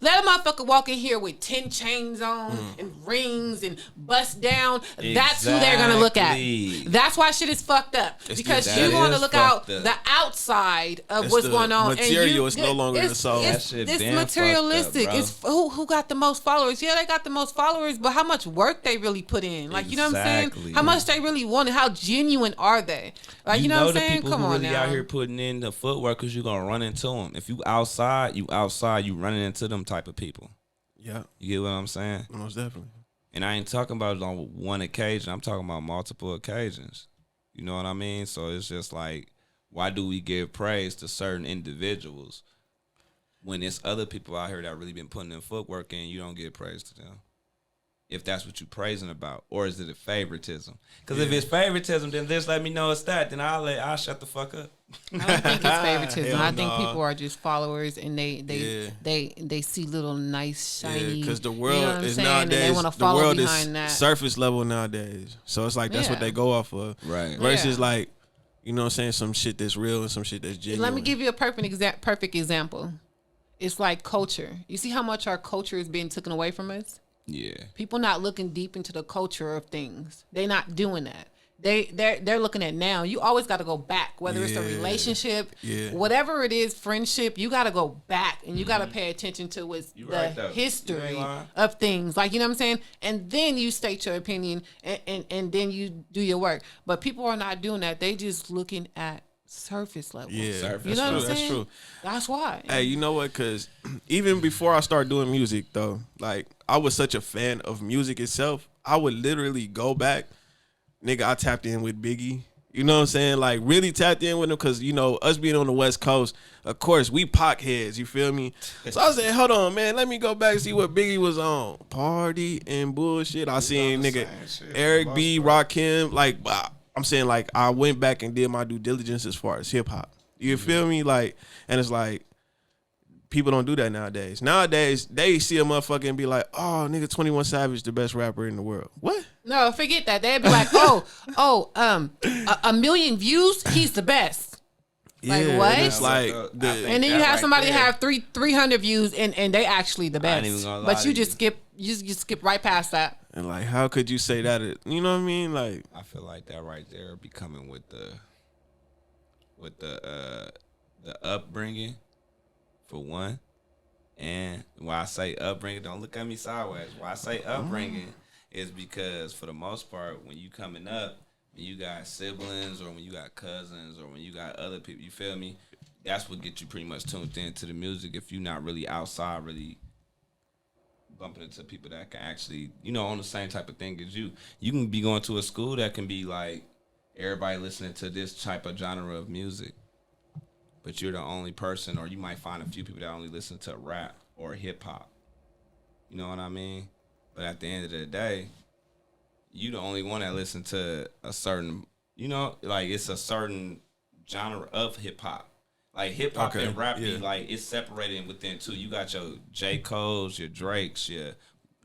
Let a motherfucker walk in here with 10 chains on and rings and bust down. That's who they're going to look at. Exactly. That's why shit is fucked up. Because that you're going to is look out fucked up. the outside of It's what's the going on. material, it's no longer the soul. That shit It's been materialistic. fucked up, It's who got the most followers. Yeah, they got the most followers, but how much work they really put in. Like, you know what I'm saying? Exactly. How much they really want it. How genuine are they? Like, you know what I'm the saying? people Come who on really now. out here putting in the footwork because you're going to run into them. If you outside, you running into them type of people. yeah, You get what I'm saying? most definitely. And I ain't talking about it on one occasion. I'm talking about multiple occasions. You know what I mean? So it's just like, why do we give praise to certain individuals when there's other people out here that really been putting in footwork in, you don't give praise to them? If that's what you're praising about, or is it a favoritism? Because if it's favoritism, then just let me know it's that. Then I'll shut the fuck up. I don't think it's favoritism. Hell I think no. people are just followers, and they see little nice shiny. Because the you know world what I'm is saying? And they nowadays, want to the follow world behind is that. surface level nowadays. So it's like that's what Yeah. they go off of. Right. Versus Yeah. like, you know what I'm saying, some shit that's real and some shit that's genuine. Let me give you a perfect example. It's like culture. You see how much our culture is being taken away from us? Yeah. People not looking deep into the culture of things. They're not doing that. They're looking at now. You always got to go back, whether it's a Yeah. relationship, Yeah. whatever it is, friendship. You got to go back and you got to pay attention to what's You the right, though. You history ain't lying. of things. Like, you know what I'm saying? And then you state your opinion and then you do your work. But people are not doing that. They just looking at surface level. Yeah, Surface You know what I'm that's saying? true. That's why. Hey, you know what? Because even before I started doing music, though, like, I was such a fan of music itself. I would literally go back. Nigga, I tapped in with Biggie. You know what I'm saying? Like, really tapped in with him because, you know, us being on the West Coast, of course, we Pac heads, you feel me? So I said, hold on, man, let me go back and see what Biggie was on. Party and bullshit. I seen, nigga, Eric B, Rakim. Like, I'm saying, like, I went back and did my due diligence as far as hip-hop. You feel me? Like, and it's like, people don't do that nowadays. Nowadays, they see a motherfucker and be like, oh, nigga, 21 Savage, the best rapper in the world. What? No, forget that. They'd be like, a million views, he's the best. Like, Yeah, what? and it's like And then you have somebody have 300 views and they actually the I ain't best. even gonna lie But to you just skip right past that. and like, how could you say that? You know what I mean? Like, I feel like that right there be coming with the upbringing, for one. And why I say upbringing, don't look at me sideways. Why I say upbringing is because for the most part, when you coming up, when you got siblings or when you got cousins or when you got other people, you feel me? That's what gets you pretty much tuned into the music. If you're not really outside, really bumping into people that can actually, on the same type of thing as you. You can be going to a school that can be like everybody listening to this type of genre of music, but you're the only person, or you might find a few people that only listen to rap or hip hop. You know what I mean? But at the end of the day, you the only one that listen to a certain, like it's a certain genre of hip hop. Like hip hop and rap be like it's separated within two. You got your J. Cole's, your Drake's, your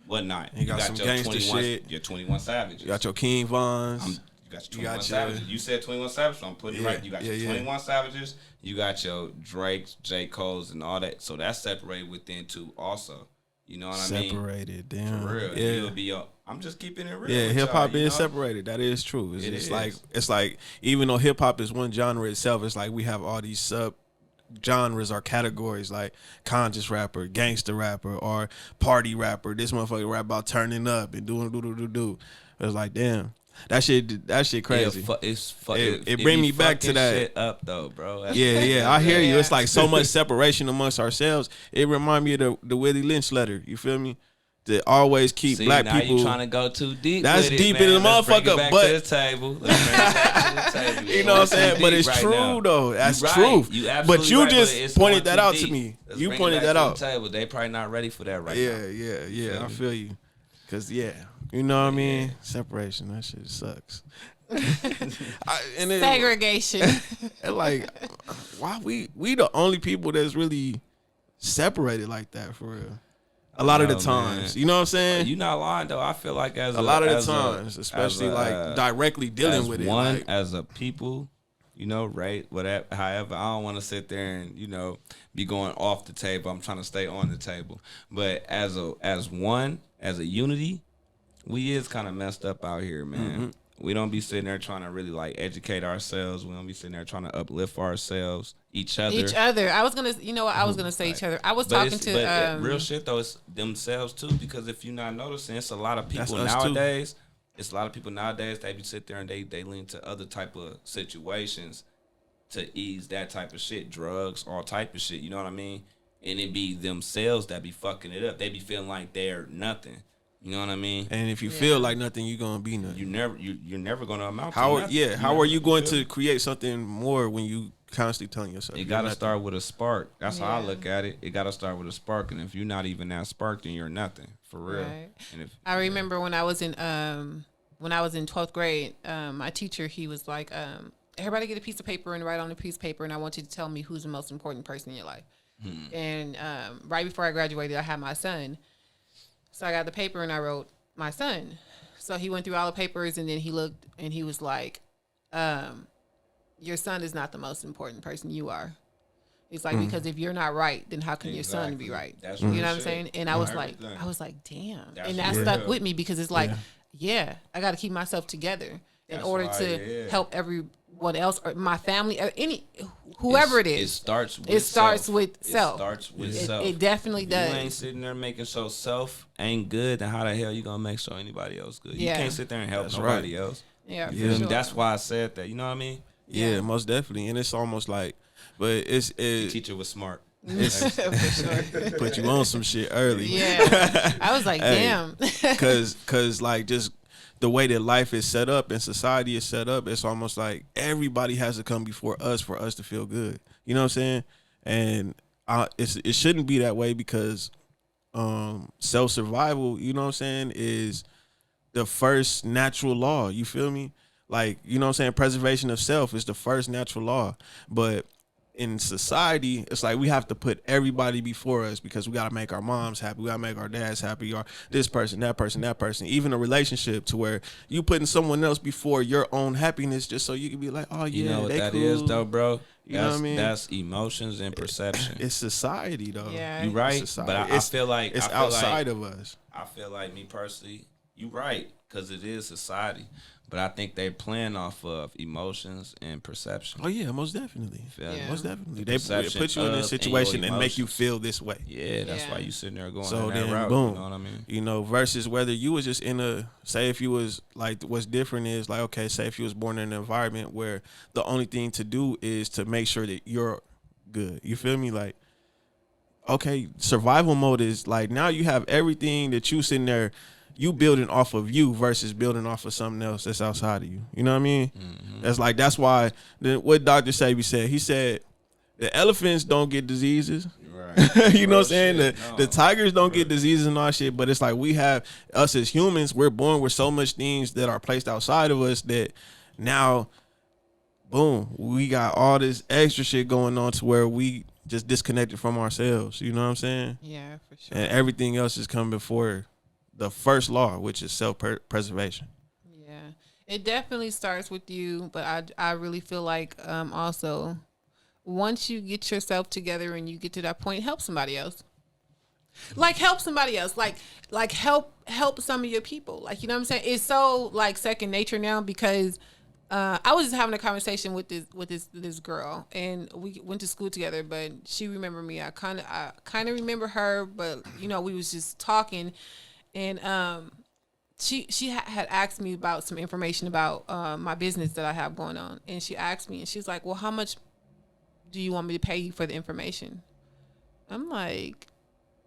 whatnot. You got some your gangster 21, shit. Your 21 Savages. You got your King Vons. You got your 21 Savages. You said 21 Savages, so I'm putting it right. You got your 21 Savages. You got your Drake's, J. Cole's, and all that. So that's separated within two also. You know what I mean? Separated, damn. For real. Yeah. You'll be I'm just keeping it real. Yeah, with hip hop y'all, is separated. That is true. It's It is. it's like even though hip hop is one genre itself, it's like we have all these sub genres or categories like conscious rapper, gangster rapper, or party rapper. This motherfucker rap about turning up and doing do. It's like, damn. That shit crazy. It bring me back to that shit up though, bro. That's yeah. I hear you. It's like so much separation amongst ourselves. It remind me of the Willie Lynch letter. You feel me? To always keep black now people. You trying to go too deep? That's with deep it, in the man. Let's bring it motherfucker. back But to the table. Let's bring it back to the table. You know what I'm saying? But it's Right true now. though. That's You right. truth. You but absolutely you right, just but it's pointed going that too out to deep. me. Let's You bring pointed it back that to out. the table. They probably not ready for that right now. Yeah. I feel you. Cause you know what I mean. Separation. That shit sucks. Segregation. And like, why we the only people that's really separated like that for real. A lot of the times, man. you know what I'm saying? You not lying though. I feel like as a lot of the times, especially like directly dealing with it. One, like, as a people, right? Whatever. However, I don't want to sit there and be going off the table. I'm trying to stay on the table. But as a unity, we is kind of messed up out here, man. Mm-hmm. We don't be sitting there trying to really like educate ourselves. We don't be sitting there trying to uplift ourselves, each other. I was gonna, I was gonna say each other. I was talking to real shit though. It's themselves too, because if you're not noticing, it's a lot of people That's us nowadays. Too. It's a lot of people nowadays. They be sit there and they lean to other type of situations to ease that type of shit, drugs, all type of shit. You know what I mean? And it be themselves that be fucking it up. They be feeling like they're nothing. You know what I mean? And if you feel like nothing, you're gonna be nothing. You're never gonna amount to nothing. How are you going to create something more when you constantly telling yourself? It gotta start with a spark. That's how I look at it. It gotta start with a spark, and if you're not even that spark, then you're nothing for real. Right. And I remember when I was in 12th grade, my teacher, he was like, everybody get a piece of paper and write on a piece of paper, and I want you to tell me who's the most important person in your life. And right before I graduated, I had my son. So I got the paper and I wrote my son. So he went through all the papers and then he looked and he was like, your son is not the most important person, you are. It's like, because if you're not right, then how can your son be right? That's you know what I'm saying? And I was like, damn. And that stuck with me because it's like, I got to keep myself together in order to help everyone else or my family or whoever it is. It starts with self. It definitely does. You ain't sitting there making sure self ain't good, then how the hell you gonna make sure anybody else good? You can't sit there and help nobody else. Yeah, for sure. That's why I said that. You know what I mean? Yeah, most definitely. And it's almost like, but the teacher was smart. Put you on some shit early. Yeah, I was like, damn. Cause like just the way that life is set up and society is set up, it's almost like everybody has to come before us for us to feel good. You know what I'm saying? And it shouldn't be that way because self-survival, you know what I'm saying, is the first natural law. You feel me? Like, you know what I'm saying? Preservation of self is the first natural law. But in society, it's like we have to put everybody before us because we got to make our moms happy. We got to make our dads happy, or this person, that person, that person. Even a relationship to where you putting someone else before your own happiness just so you can be like, oh, yeah, you know what they that cool. is, though, bro? You know what I mean? That's emotions and perception. It's society though. Yeah. You right, but I feel like it's outside of us. I feel like me personally, you right, because it is society. But I think they're playing off of emotions and perception. Oh yeah, most definitely. Yeah. Most definitely. They Perception put you in a of situation and your and make you emotions. feel this way. Yeah, that's Yeah. why you sitting there going So down that then, route. boom. You know what I mean? You know, versus whether you was just in a, say if you was like, what's different is like, okay, say if you was born in an environment where the only thing to do is to make sure that you're good. You feel me? Like, okay, survival mode is like, now you have everything that you sitting there, you building off of you versus building off of something else that's outside of you. You know what I mean? Mm-hmm. That's why what Dr. Sebi said, he said the elephants don't get diseases. Right. You know what I'm saying? The tigers don't get diseases and all that shit, but it's like we have, us as humans, we're born with so much things that are placed outside of us that now, boom, we got all this extra shit going on to where we just disconnected from ourselves. You know what I'm saying? Yeah, for sure. And everything else is coming before the first law, which is self-preservation. Yeah, it definitely starts with you, but I really feel like also once you get yourself together and you get to that point, help somebody else. Like help somebody else. Like help some of your people. Like, you know what I'm saying? It's so like second nature now because I was just having a conversation with this girl, and we went to school together. But she remembered me. I kind of remember her, but you know, we was just talking. And she had asked me about some information about my business that I have going on. And she asked me, and she's like, well, how much do you want me to pay you for the information? I'm like,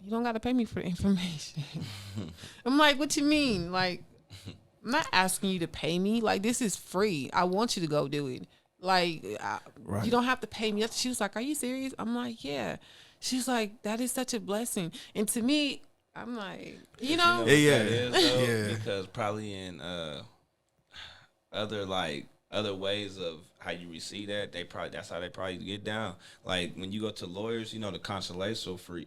you don't got to pay me for the information. I'm like, what you mean? Like, I'm not asking you to pay me. Like, this is free. I want you to go do it. Like, Right. You don't have to pay me. She was like, are you serious? I'm like, yeah. She's like, that is such a blessing. And to me, I'm like, you know? Yeah. That is, though, Yeah. because probably in other ways of how you receive that, that's how they probably get down. Like when you go to lawyers, you know, the consultation free.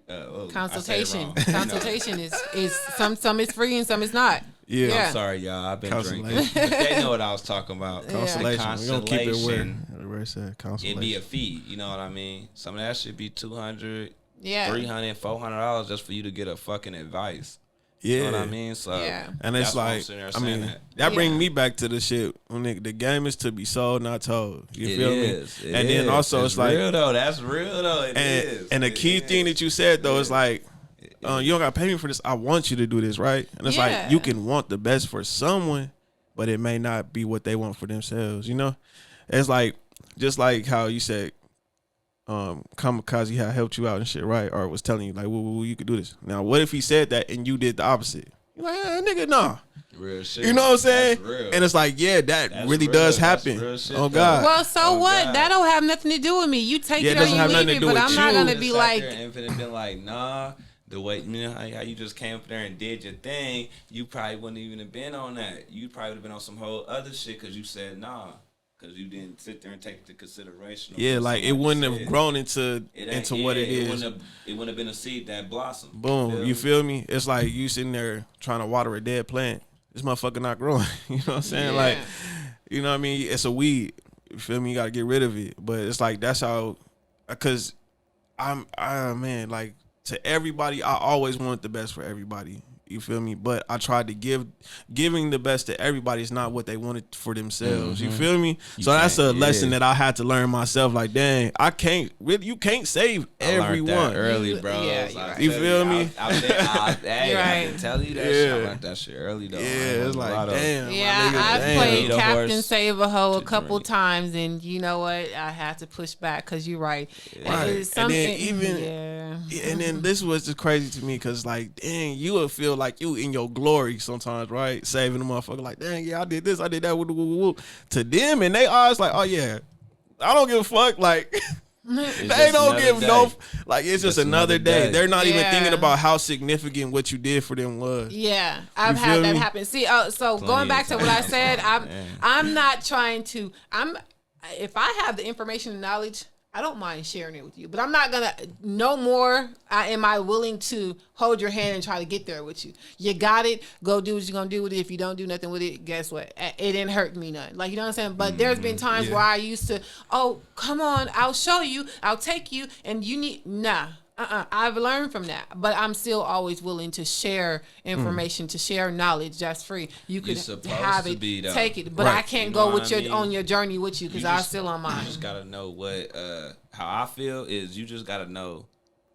Consultation. Consultation is some is free and some is not. Yeah. I'm sorry, y'all. I've been drinking. Consolation. But they know what I was talking about. Consolation. We're going to keep it Consolation. where it said consolation. It'd be a fee. You know what I mean? Some of that should be $200, Yeah. $300, $400 just for you to get a fucking advice. Yeah. You know what I mean? So Yeah. And it's that's why I'm like, sitting there I saying mean, that. that brings me back to the shit when the game is to be sold, not told. You It feel is. me? It And then is. also it's like, real though. That's real though. It is. and the It key is. thing that you said though is like, you don't got to pay me for this. I want you to do this, right? And it's Yeah. like, you can want the best for someone, but it may not be what they want for themselves, you know? It's like, just like how you said, Kamikaze had helped you out and shit, right? Or was telling you like, well, you could do this. Now, what if he said that and you did the opposite? You're like, nigga, nah. Real shit. You know what I'm saying? That's real. And it's like, yeah, that That's really real. does That's happen. real shit, Oh though. God. Well, so Oh, what? God. That don't have nothing to do with me. You take Yeah, it it or doesn't you have nothing leave to it, do but with I'm not you. gonna Just be sat like, there and finna been like, nah. The way, you know how you just came up there and did your thing, you probably wouldn't even have been on that. You probably would have been on some whole other shit because you said nah, because you didn't sit there and take into consideration. Yeah, what like it somebody wouldn't said. have grown into what it is. It wouldn't have been a seed that blossomed. Boom. You feel me? It's like you sitting there trying to water a dead plant. This motherfucker not growing. You know what I'm saying? Yeah. Like, you know what I mean? It's a weed. You feel me? You got to get rid of it. But it's like, that's how, because man, like, to everybody, I always wanted the best for everybody. You feel me? But I tried to giving the best to everybody is not what they wanted for themselves. You feel me? So that's a lesson that I had to learn myself. Like, dang, you can't save everyone. I learned that early, bro. Yeah, So you're I right. You tell feel me? I've You're right. been telling you that Yeah. shit. I learned that shit early, though. Yeah, it's like, damn. my yeah, nigga, I've damn. played Need a Captain horse Save a Hoe a to couple drink. times, and you know what? I had to push back because you're right. Right. It's And then yeah. And then this was just crazy to me because, like, dang, you would feel like you in your glory sometimes, right? Saving the motherfucker, like, dang, yeah, I did this, I did that, woo, woo, woo, woo. To them, and they eyes, like, oh, yeah, I don't give a fuck. Like, they just don't another give day. no, like, it's just Just another another day. day. They're not even Yeah. thinking about how significant what you did for them was. Yeah, I've You had feel that me? happen. See, so Plenty going of back to what I times. said, Man. I'm not trying to. If I have the information and knowledge, I don't mind sharing it with you, but I'm not gonna. No more. Am I willing to hold your hand and try to get there with you? You got it. Go do what you're gonna do with it. If you don't do nothing with it, guess what? It didn't hurt me none. Like, you know what I'm saying? But there's been times where I used to, oh, come on, I'll show you, I'll take you, and you need I've learned from that, but I'm still always willing to share information, to share knowledge that's free. You could have it, take it, but I can't go with on your journey with you because I'm still on mine. You just gotta know what how I feel is. You just gotta know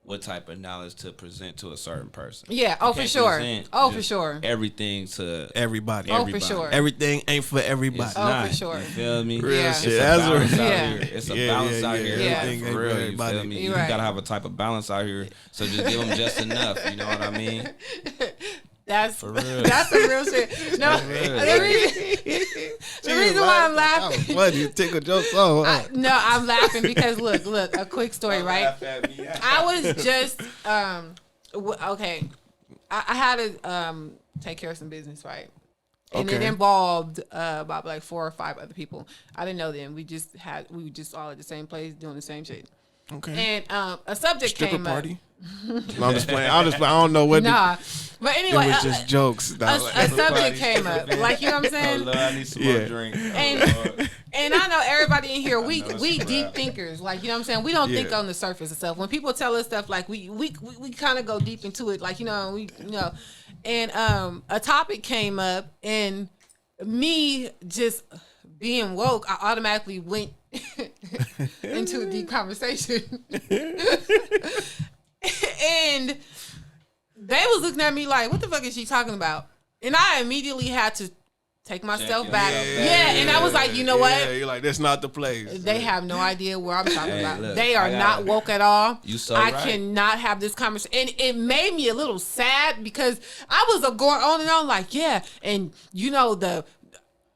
what type of knowledge to present to a certain person. Yeah. Oh, for sure. For sure. Everything to everybody. Oh, for sure. Everything ain't for everybody. For sure. You feel me? Real It's shit. a That's balance real. out here. It's a balance out here. Yeah. Everything for real. You feel me? You right. gotta have a type of balance out here. So just give them just enough. You know what I mean? That's for real. That's some real shit. No, the reason why I'm laughing. What you take a joke? No, I'm laughing because look, a quick story, right? I was just okay. I had to take care of some business, right? And it involved about like 4 or 5 other people. I didn't know them. We were just all at the same place doing the same shit. Okay. And a subject Stripper came party? up. No, I'm just playing. I don't know what. Nah, but anyway, it was just jokes. A subject came up. Like, you know what I'm saying? Oh, Lord, I need some more drink. And I know everybody in here, we deep thinkers. Like, you know what I'm saying? We don't think on the surface of stuff. When people tell us stuff, like we kind of go deep into it. Like, and a topic came up, and me just being woke, I automatically went into a deep conversation. And they was looking at me like, what the fuck is she talking about? And I immediately had to take myself back. And I was like, you know what? You're like, that's not the place. They have no idea where I'm talking about. Look, they are not woke at all. I cannot have this conversation. And it made me a little sad because I was going on and on like, and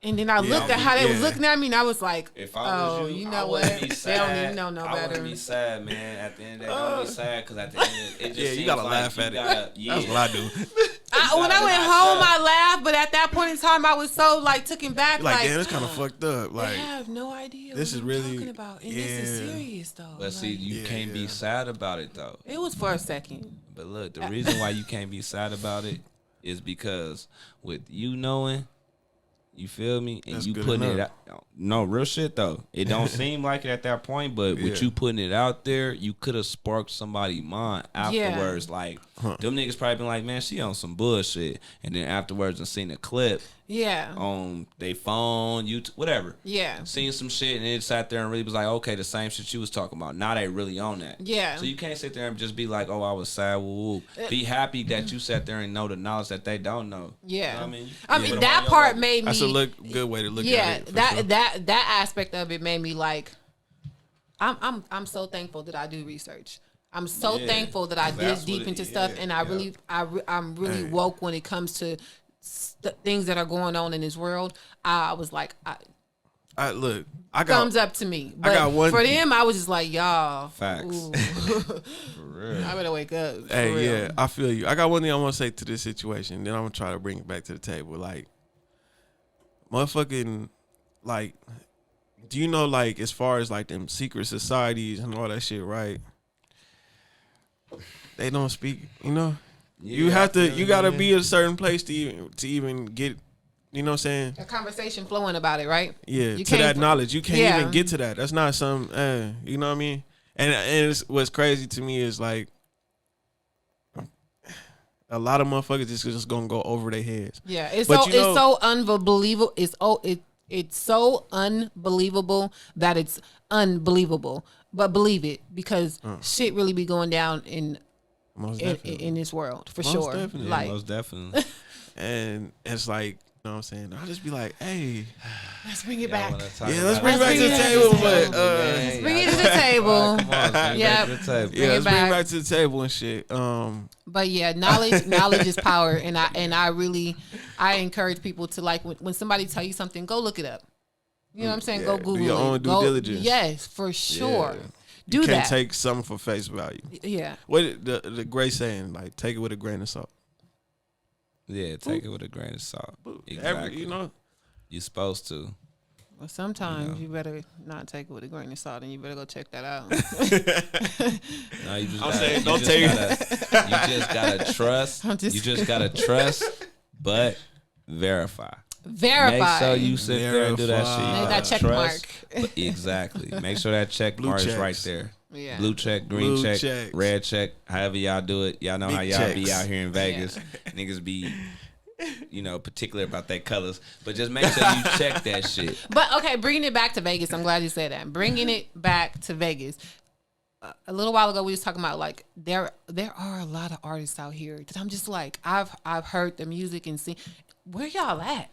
and then I looked at how they was looking at me, and I was like, if I was you know what? They don't even know no better. I wouldn't be sad, man. At the end of the day, don't be sad, because at the end of it just you gotta laugh at it. That's what I do. When I went home, I laughed, but at that point in time, I was so taken back. Like, damn, it's kind of fucked up. Like, I have no idea this is really talking about, and this is serious though. But see, you can't be sad about it though. It was for a second. But look, the reason why you can't be sad about it is because with you knowing. You feel me? And that's you putting enough. it out. No, real shit though. It don't seem like it at that point, but with you putting it out there, you could have sparked somebody's mind afterwards. Yeah. Like, them niggas probably been like, man, she on some bullshit. And then afterwards and seen a clip on their phone, YouTube, whatever. Yeah. Seen some shit and it sat there and really was like, okay, the same shit you was talking about. Now they really on that. Yeah. So you can't sit there and just be like, oh, I was sad. Woo. Be happy that you sat there and know the knowledge that they don't know. Yeah. You know what I mean that part made me. That's a good way to look at it. That aspect of it made me like, I'm so thankful that I do research. I'm so thankful that I dig deep into stuff, and I'm really woke when it comes to things that are going on in this world. I was like, I got thumbs up to me. But I got one for them. I was just like, y'all, facts. For real. I better wake up. Hey, I feel you. I got one thing I want to say to this situation. Then I'm gonna try to bring it back to the table. Like, motherfucking, like, do you know, like, as far as like them secret societies and all that shit, right? They don't speak. You know, you gotta be a certain place to even get. You know what I'm saying? A conversation flowing about it, right? Yeah, to that knowledge. You can't even get to that. That's not some, you know what I mean? And what's crazy to me is, like, a lot of motherfuckers just gonna go over their heads. Yeah, it's so unbelievable. It's so unbelievable that it's unbelievable. But believe it, because shit really be going down in this world for sure. Definitely. Like, most definitely. And it's like, you know what I'm saying? I'll just be like, hey, let's bring it back. Let's bring it back to the table. But let's bring it to the table. Bring it back to the table and shit. But yeah, knowledge is power, and I encourage people to, like, when somebody tell you something, go look it up. You know what I'm saying? Go Google it. Do your own due diligence. Yes, for sure. Yeah. Do you can't that. take something for face value. Yeah. What the great saying, like, take it with a grain of salt. Yeah, take it with a grain of salt. Exactly. You know, you're supposed to. Well, sometimes you better not take it with a grain of salt, and you better go check that out. No, you just I'm gotta, saying, you don't just take gotta, You just gotta trust. You just gotta trust, but verify. Verify. Make sure you sit there and do that shit. You Make gotta that check trust, mark. but exactly. Make sure that check mark is right there. Yeah. Blue check, green Blue check, checks. red check. However y'all do it, y'all know Big how y'all be checks. out here in Vegas. Niggas be, particular about their colors. But just make sure you check that shit. But okay, bringing it back to Vegas. I'm glad you said that. Bringing it back to Vegas. A little while ago, we was talking about like there are a lot of artists out here that I'm just like I've heard the music and seen. Where y'all at?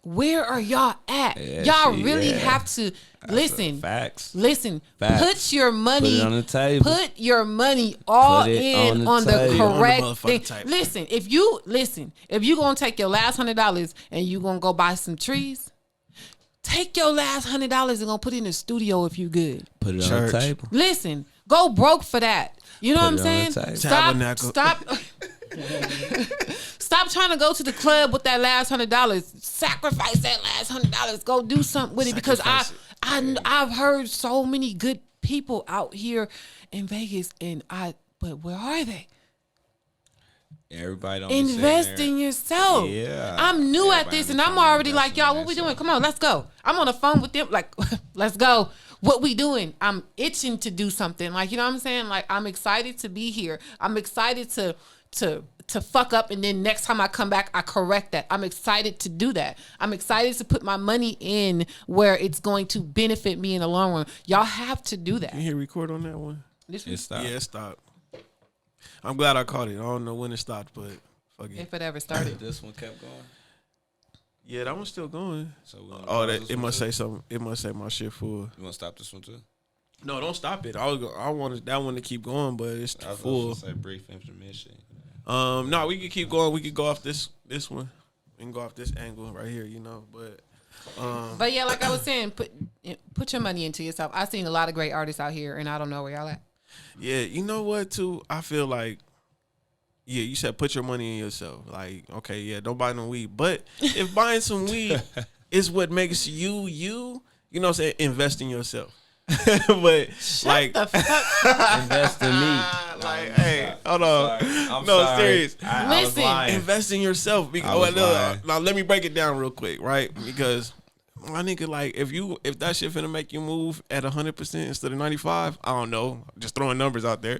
Where are y'all at? Y'all really have to listen. Facts. Listen. Facts. Put your money. Put it on the table. Put your money all Put it in on the the table. correct On the thing. motherfucking table. If you gonna take your last $100 and you gonna go buy some trees, take your last $100 and go put it in the studio if you good. Put it on Church. the table. Listen, go broke for that. You know Put what I'm it on saying? the table. Tabernacle. Stop trying to go to the club with that last $100. Sacrifice that last $100. Go do something with it because I've heard so many good people out here in Vegas, but where are they? Everybody don't Invest in yourself. Yeah. I'm new at Everybody this, be and I'm trying to already invest like, in y'all, what we doing? themselves. Come on, let's go. I'm on the phone with them, like, let's go. What we doing? I'm itching to do something. Like, you know what I'm saying? Like, I'm excited to be here. I'm excited to fuck up, and then next time I come back, I correct that. I'm excited to do that. I'm excited to put my money in where it's going to benefit me in the long run. Y'all have to do that. You hit record on that one? It stopped. Yeah, it stopped. I'm glad I caught it. I don't know when it stopped, but fuck it. If it ever started. This one kept going. Yeah, that one's still going. So we wanna Oh, pause that this it one must too? say something. It must say my shit full. You want to stop this one too? No, don't stop it. I wanted that one to keep going, but it's I was full. gonna say brief intermission. No, we could keep going. We could go off this one. We can go off this angle right here, But yeah, like I was saying, put your money into yourself. I've seen a lot of great artists out here, and I don't know where y'all at. yeah, you know what too? I feel like, yeah, you said put your money in yourself. Like, okay, yeah, don't buy no weed. But if buying some weed is what makes you, you know what I'm saying? Invest in yourself. But like The fuck? Invest in me. like, hey, hold on. I'm No, sorry. serious. I was Listen. lying. Invest in yourself. I was lying. Now let me break it down real quick, right? Because my nigga, like, if that shit finna make you move at 100% instead of 95, I don't know. Just throwing numbers out there.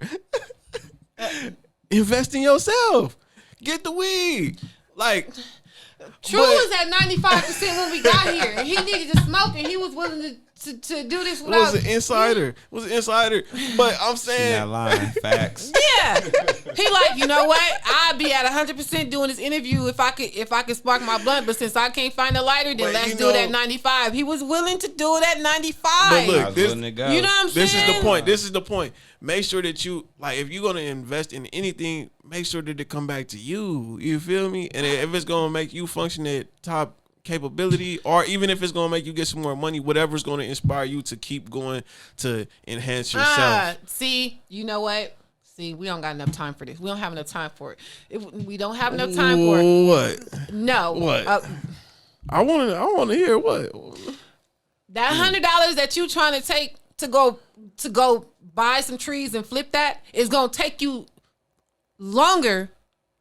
Invest in yourself. Get the weed. Like, True was at 95% when we got here, and he needed to smoke, and he was willing to do this it without. was an insider. It was an insider. But I'm She saying, not lying. Facts. Yeah, he like, you know what? I'd be at 100% doing this interview if I could spark my blunt, but since I can't find a lighter, then But let's you do it know- at 95. He was willing to do it at 95. But look, I was this- letting it go. You know what I'm saying? this is the point. This is the point. Make sure that you, like, if you're gonna invest in anything, make sure that it come back to you. You feel me? And if it's gonna make you function at top capability, or even if it's gonna make you get some more money, whatever's gonna inspire you to keep going to enhance yourself. See, you know what? See, we don't got enough time for this. We don't have enough time for it. We don't have enough time for it. What? No. What? I want to hear what. That $100 that you trying to take to go buy some trees and flip that is gonna take you longer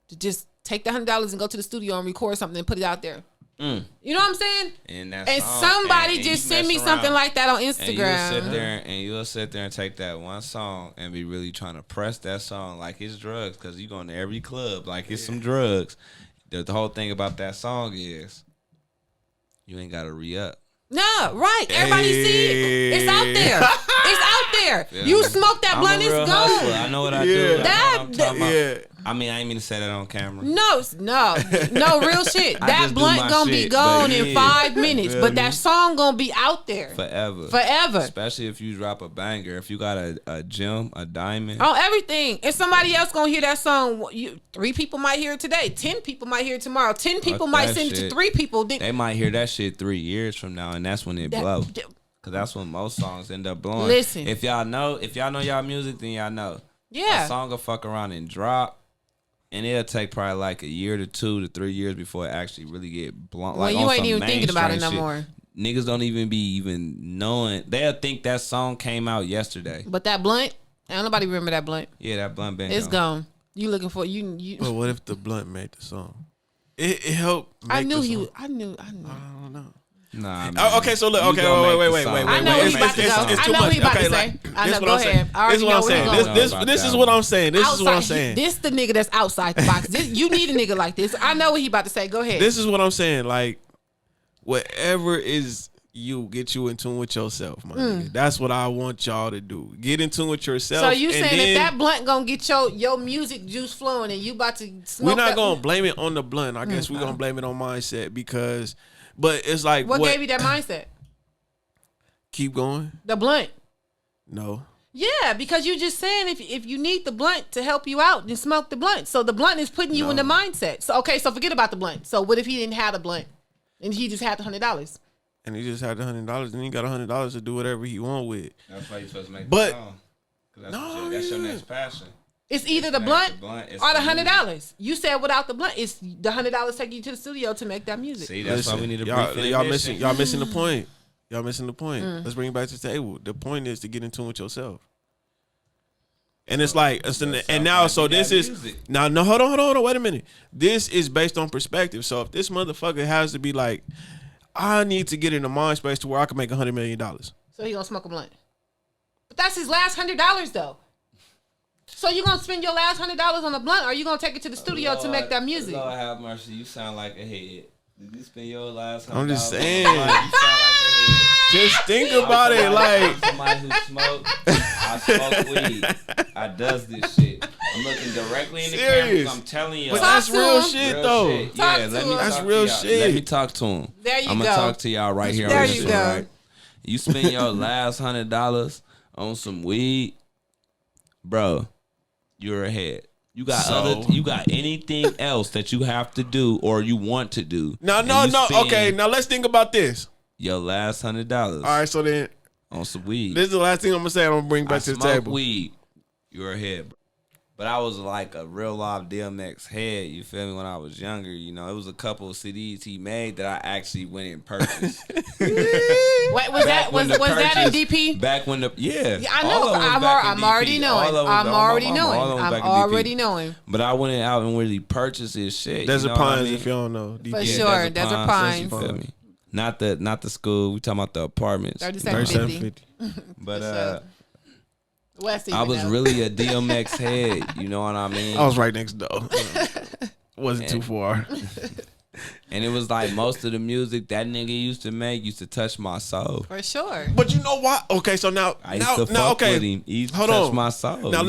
to just take the $100 and go to the studio and record something and put it out there. You know what I'm saying? And Somebody just send me something like that on Instagram. And you'll sit there and take that one song and be really trying to press that song like it's drugs, because you going to every club like it's some drugs. The whole thing about that song is you ain't got to re-up. No, right. Everybody see it. It's out there. It's out there. Yeah, You man. smoke that I'm blunt, a it's real hustler. gone. I know what I do. I know what I'm talking about. Yeah. I mean, I ain't mean to say that on camera. No, real shit. I That just do blunt my gonna be shit, gone but in yeah. 5 minutes, Feel but me? that song gonna be out there Forever. forever. Especially if you drop a banger. If you got a gem, a diamond. On everything. And somebody else gonna hear that song. 3 people might hear it today. 10 people might hear it tomorrow. 10 people Fuck might that send it to shit. 3 people. They might hear that shit 3 years from now, and that's when it blow. Cause that's when most songs end up blowing. Listen. if y'all know y'all music, then y'all know. Yeah. A song will fuck around and drop, and it'll take probably like a year to 2 to 3 years before it actually really get blown. Well, Like you on ain't some even thinking about it no mainstream more. shit. niggas don't even be knowing. They'll think that song came out yesterday. But that blunt, ain't nobody remember that blunt. Yeah, that blunt been It's gone. You looking for you? But what if the blunt made the song? It helped. I knew he. Was, I knew. I don't know. Nah. Man. Okay, so look. Okay, wait. I know what he about to go. I know what he about to say. I know. Go ahead. This is what I'm saying. This is what I'm saying. This is what I'm saying. This the nigga that's outside the box. You need a nigga like this. I know what he about to say. Go ahead. This is what I'm saying. Like, whatever is you, get you in tune with yourself, my nigga. That's what I want y'all to do. Get in tune with yourself. So you saying if that blunt gonna get your music juice flowing and you about to smoke, we're not gonna blame it on the blunt. I guess we're gonna blame it on mindset because, but it's like what gave you that mindset? Keep going. The blunt. No. Yeah, because you just saying if you need the blunt to help you out, then smoke the blunt. So the blunt is putting you in the mindset. So okay, so forget about the blunt. So what if he didn't have the blunt and he just had the $100? And he just had the $100, and he got $100 to do whatever he want with. That's why you supposed to make the song. That's your next passion. It's either the blunt or the $100. You said without the blunt, it's the $100 take you to the studio to make that music. See, that's why we need a brief y'all missing the point. Y'all missing the point. Let's bring it back to the table. The point is to get in tune with yourself. And it's like, and now, so this is, now, no, hold on, wait a minute. This is based on perspective. So if this motherfucker has to be like, I need to get in the mind space to where I can make $100 million. So he gonna smoke a blunt. But that's his last $100 though. So you gonna spend your last $100 on a blunt, or you gonna take it to the studio to make that music? Lord have mercy, you sound like a head. Did you spend your last $100? I'm just saying. You sound like a head. Just think about it, like somebody who smokes. I smoke weed. I does this shit. I'm looking directly in the camera. I'm telling you. But that's real shit, though. Yeah, that's real shit. Let me talk to him. There you go. I'm gonna talk to y'all right here on this shit, right? You spend your last $100 on some weed, bro. You're ahead. You got you got anything else that you have to do or you want to do? No. Okay, now let's think about this. Your last $100. All right, so then on some weed. This is the last thing I'm gonna say. I'm gonna bring back to the table. Weed. You're ahead, bro. But I was like a real live DMX head, you feel me, when I was younger. You know, it was a couple of CDs he made that I actually went and purchased. Wait, was that in DP? Back when yeah, I know. I'm already knowing. But I went out and really purchased his shit. Desert Pines, if you don't know. DP. For sure, Desert Pines. You feel me? Not the school. We talking about the apartments. 3750. But West I was really a DMX head, you know what I mean? I was right next door. Wasn't too far. And it was like most of the music that nigga used to make used to touch my soul. For sure. But you know what? Okay, so now I used to fuck with him. He used to touch my soul. Now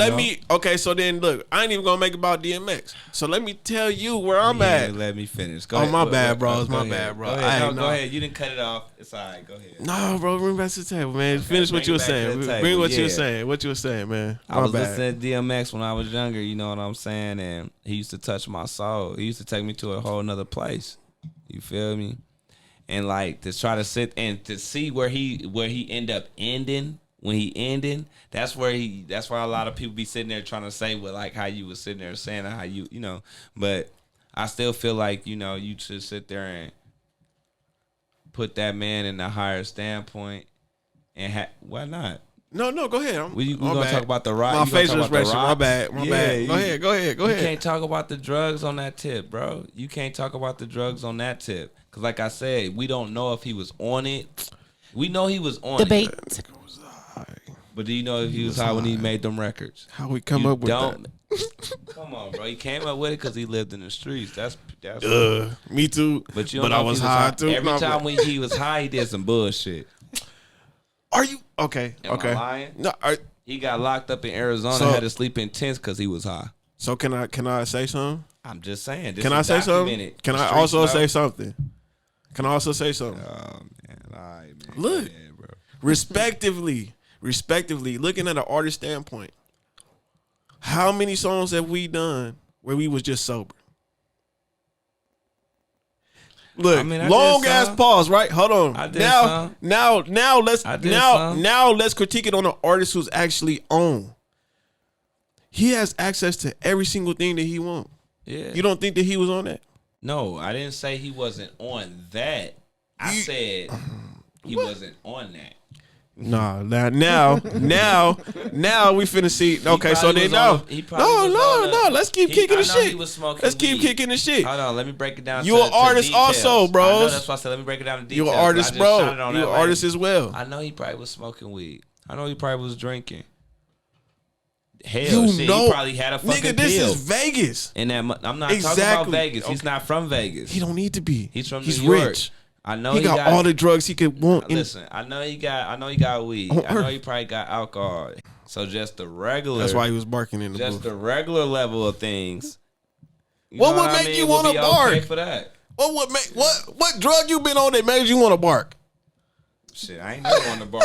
okay, so then look, I ain't even gonna make it about DMX. So let me tell you where I'm at. Let me finish. Go ahead. My bad, bro. It's my bad, bro. Go ahead. You didn't cut it off. It's all right. Go ahead. No, bro. Bring back to the table, man. Finish what you were saying. Bring what you were saying. What you were saying, man. I was listening to DMX when I was younger. You know what I'm saying? And he used to touch my soul. He used to take me to a whole nother place. You feel me? And like to try to sit and to see where he end up ending when he ending. That's why a lot of people be sitting there trying to say what like how you was sitting there saying how you know. But I still feel like you know you should sit there and put that man in a higher standpoint. And why not? No, go ahead. We gonna talk about the rock. My facial expression. My bad. Go ahead. You can't talk about the drugs on that tip, bro. You can't talk about the drugs on that tip. Cause like I said, we don't know if he was on it. We know he was on Debate. it. But do you know if he was high when he made them records? How we come up with that? Come on, bro. He came up with it because he lived in the streets. That's me too. But I was high too. Every time when he was high, he did some bullshit. Are you okay? Am I lying? No, he got locked up in Arizona. Had to sleep in tents because he was high. So can I say something? I'm just saying. Can I say something? Can I also say something? Can I also say something? Oh man, all right, man. Look, bro. respectively, looking at an artist standpoint, how many songs have we done where we was just sober? Look, long ass pause, right? Hold on. Now let's critique it on an artist who's actually on. He has access to every single thing that he wants. Yeah. You don't think that he was on that? No, I didn't say he wasn't on that. I said He wasn't on that. Nah, now we finna see. Okay, so probably then was on no. Let's keep kicking the I know shit. he was smoking Let's keep weed. kicking the shit. Hold on, let me break it down. You an artist details. also, bros. I know, that's why I said let me break it down to details. You an artist, I just bro. shot it on You an that artist lane. as well. I know he probably was smoking weed. I know he probably was drinking. Hell, You shit, know, he probably had a fucking nigga, this pill. is Vegas. And that I'm not talking about Exactly. Vegas. He's not from Vegas. He don't need to be. He's from He's New York. rich. I know He got all the drugs he could want. Listen, I know he got weed. On I know Earth. he probably got alcohol. So just the regular. That's why he was barking in the just booth. the regular level of things. What know would I make mean, you would want to be bark? Okay for that. What drug you been on that made you want to bark? Shit, I ain't never on the bar.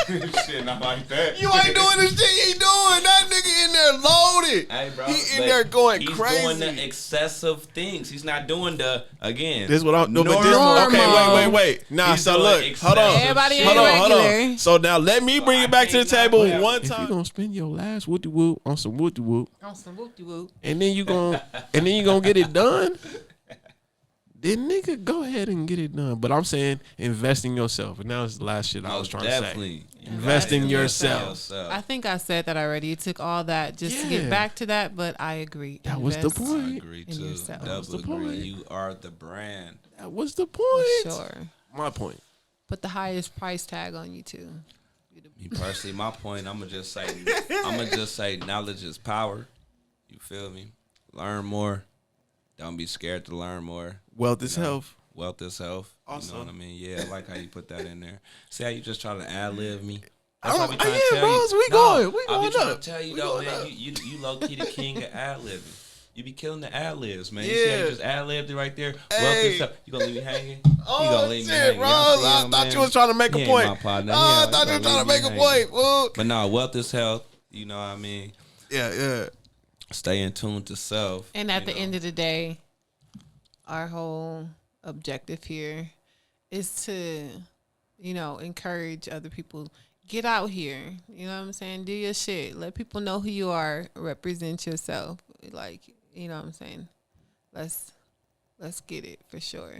Shit, not like that. You ain't doing the shit he doing. That nigga in there loaded. Hey, bro, he in but there going he's crazy. doing the excessive things. He's not doing the again. This is what I'm doing. Normal. Okay, wait. Nah, He's so doing look, hold on. excessive Everybody shit. ain't Hold on. regular. So now let me bring it back to the table can't not one have- time. If you gonna spend your last whoopty whoop on some whoopty whoop, On some whoop-de-whoop. and then you gonna get it done, then nigga go ahead and get it done. But I'm saying invest in yourself, and that was the last shit I was Most trying definitely. to say. Invest in yourself. I think I said that already. It took all that just to Yeah. get back to that, but I agree. That was the Invest I point. agree in too. yourself. Double What's the agree. point? You are the brand. That was the For point. sure. My point. Put the highest price tag on you too. Me personally, my point, I'ma just say knowledge is power. You feel me? Learn more. Don't be scared to learn more. Wealth is You know, health. Wealth is health. Also. You know what I mean? Yeah, I like how you put that in there. See how you just try to ad-lib me? I what don't- I be trying to yeah, tell bros, you. we going I be trying up. to tell you We though, going man. up. You low key the king of ad-libbing. You be killing the ad-libs, man. You Yeah. see how you just ad-libbed it right there? Wealth Hey. is health. You gonna leave me hanging? Oh, you gonna leave me shit, hanging? bro. Y'all see I him, thought man? you was trying to make He a ain't point. my partner. Oh, He I ain't thought you gonna was trying to leave make me a hanging. point. Well, But no, wealth is health. You know what I mean? yeah. Stay in tune to self. And at the end of the day, our whole objective here is to, encourage other people. Get out here. You know what I'm saying? Do your shit. Let people know who you are. Represent yourself. Like, you know what I'm saying? Let's get it for sure.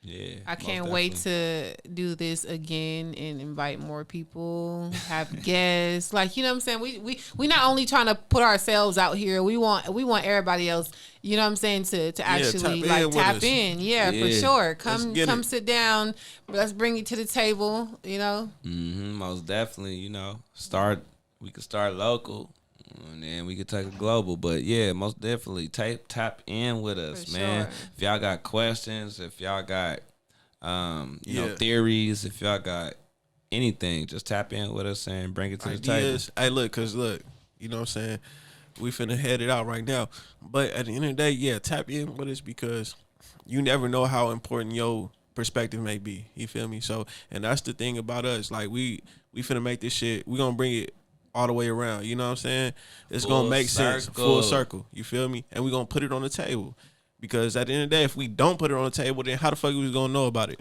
Yeah. I most can't wait definitely. to do this again and invite more people, have guests. Like, you know what I'm saying? We not only trying to put ourselves out here, we want everybody else, you know what I'm saying, to actually tap in with tap us. in. Yeah, for Yeah. sure. Let's get Come it. sit down. Let's bring you to the table, Most definitely, we could start local and then we could take it global. But yeah, most definitely tap in with us, For man. sure. If y'all got questions, if y'all got Yeah. theories, if y'all got anything, just tap in with us and bring it to the table. Ideas. Hey, look, you know what I'm saying? We finna head it out right now. But at the end of the day, yeah, tap in with us because you never know how important your perspective may be. You feel me? So, and that's the thing about us. Like, we finna make this shit, we gonna bring it all the way around. You know what I'm saying? It's Full gonna make sense. circle. Full circle. You feel me? And we gonna put it on the table. Because at the end of the day, if we don't put it on the table, then how the fuck we gonna know about it?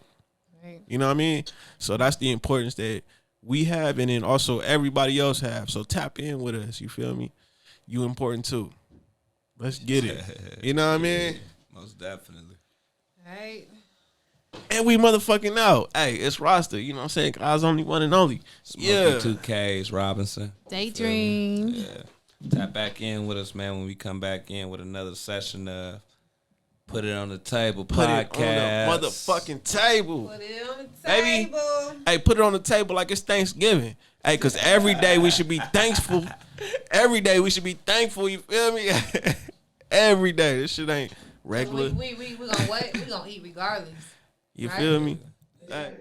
Right. You know what I mean? So that's the importance that we have, and then also everybody else have. So tap in with us. You feel me? You important too. Let's get it. You know what I mean? Most definitely. Right. And we motherfucking out. Hey, it's Rhasta. You know what I'm saying? God's only one and only. Smokky 2Ks, Robinson. Dai'DreaM. Yeah. Tap back in with us, man, when we come back in with another session of Put It on the Table Put podcast. it on the motherfucking table. Put it on the Baby. table. Hey, put it on the table like it's Thanksgiving. Hey, because every day we should be thankful. Every day we should be thankful. You feel me? Every day. This shit ain't regular. We gonna what? We gonna eat regardless. You right? feel me? Hey.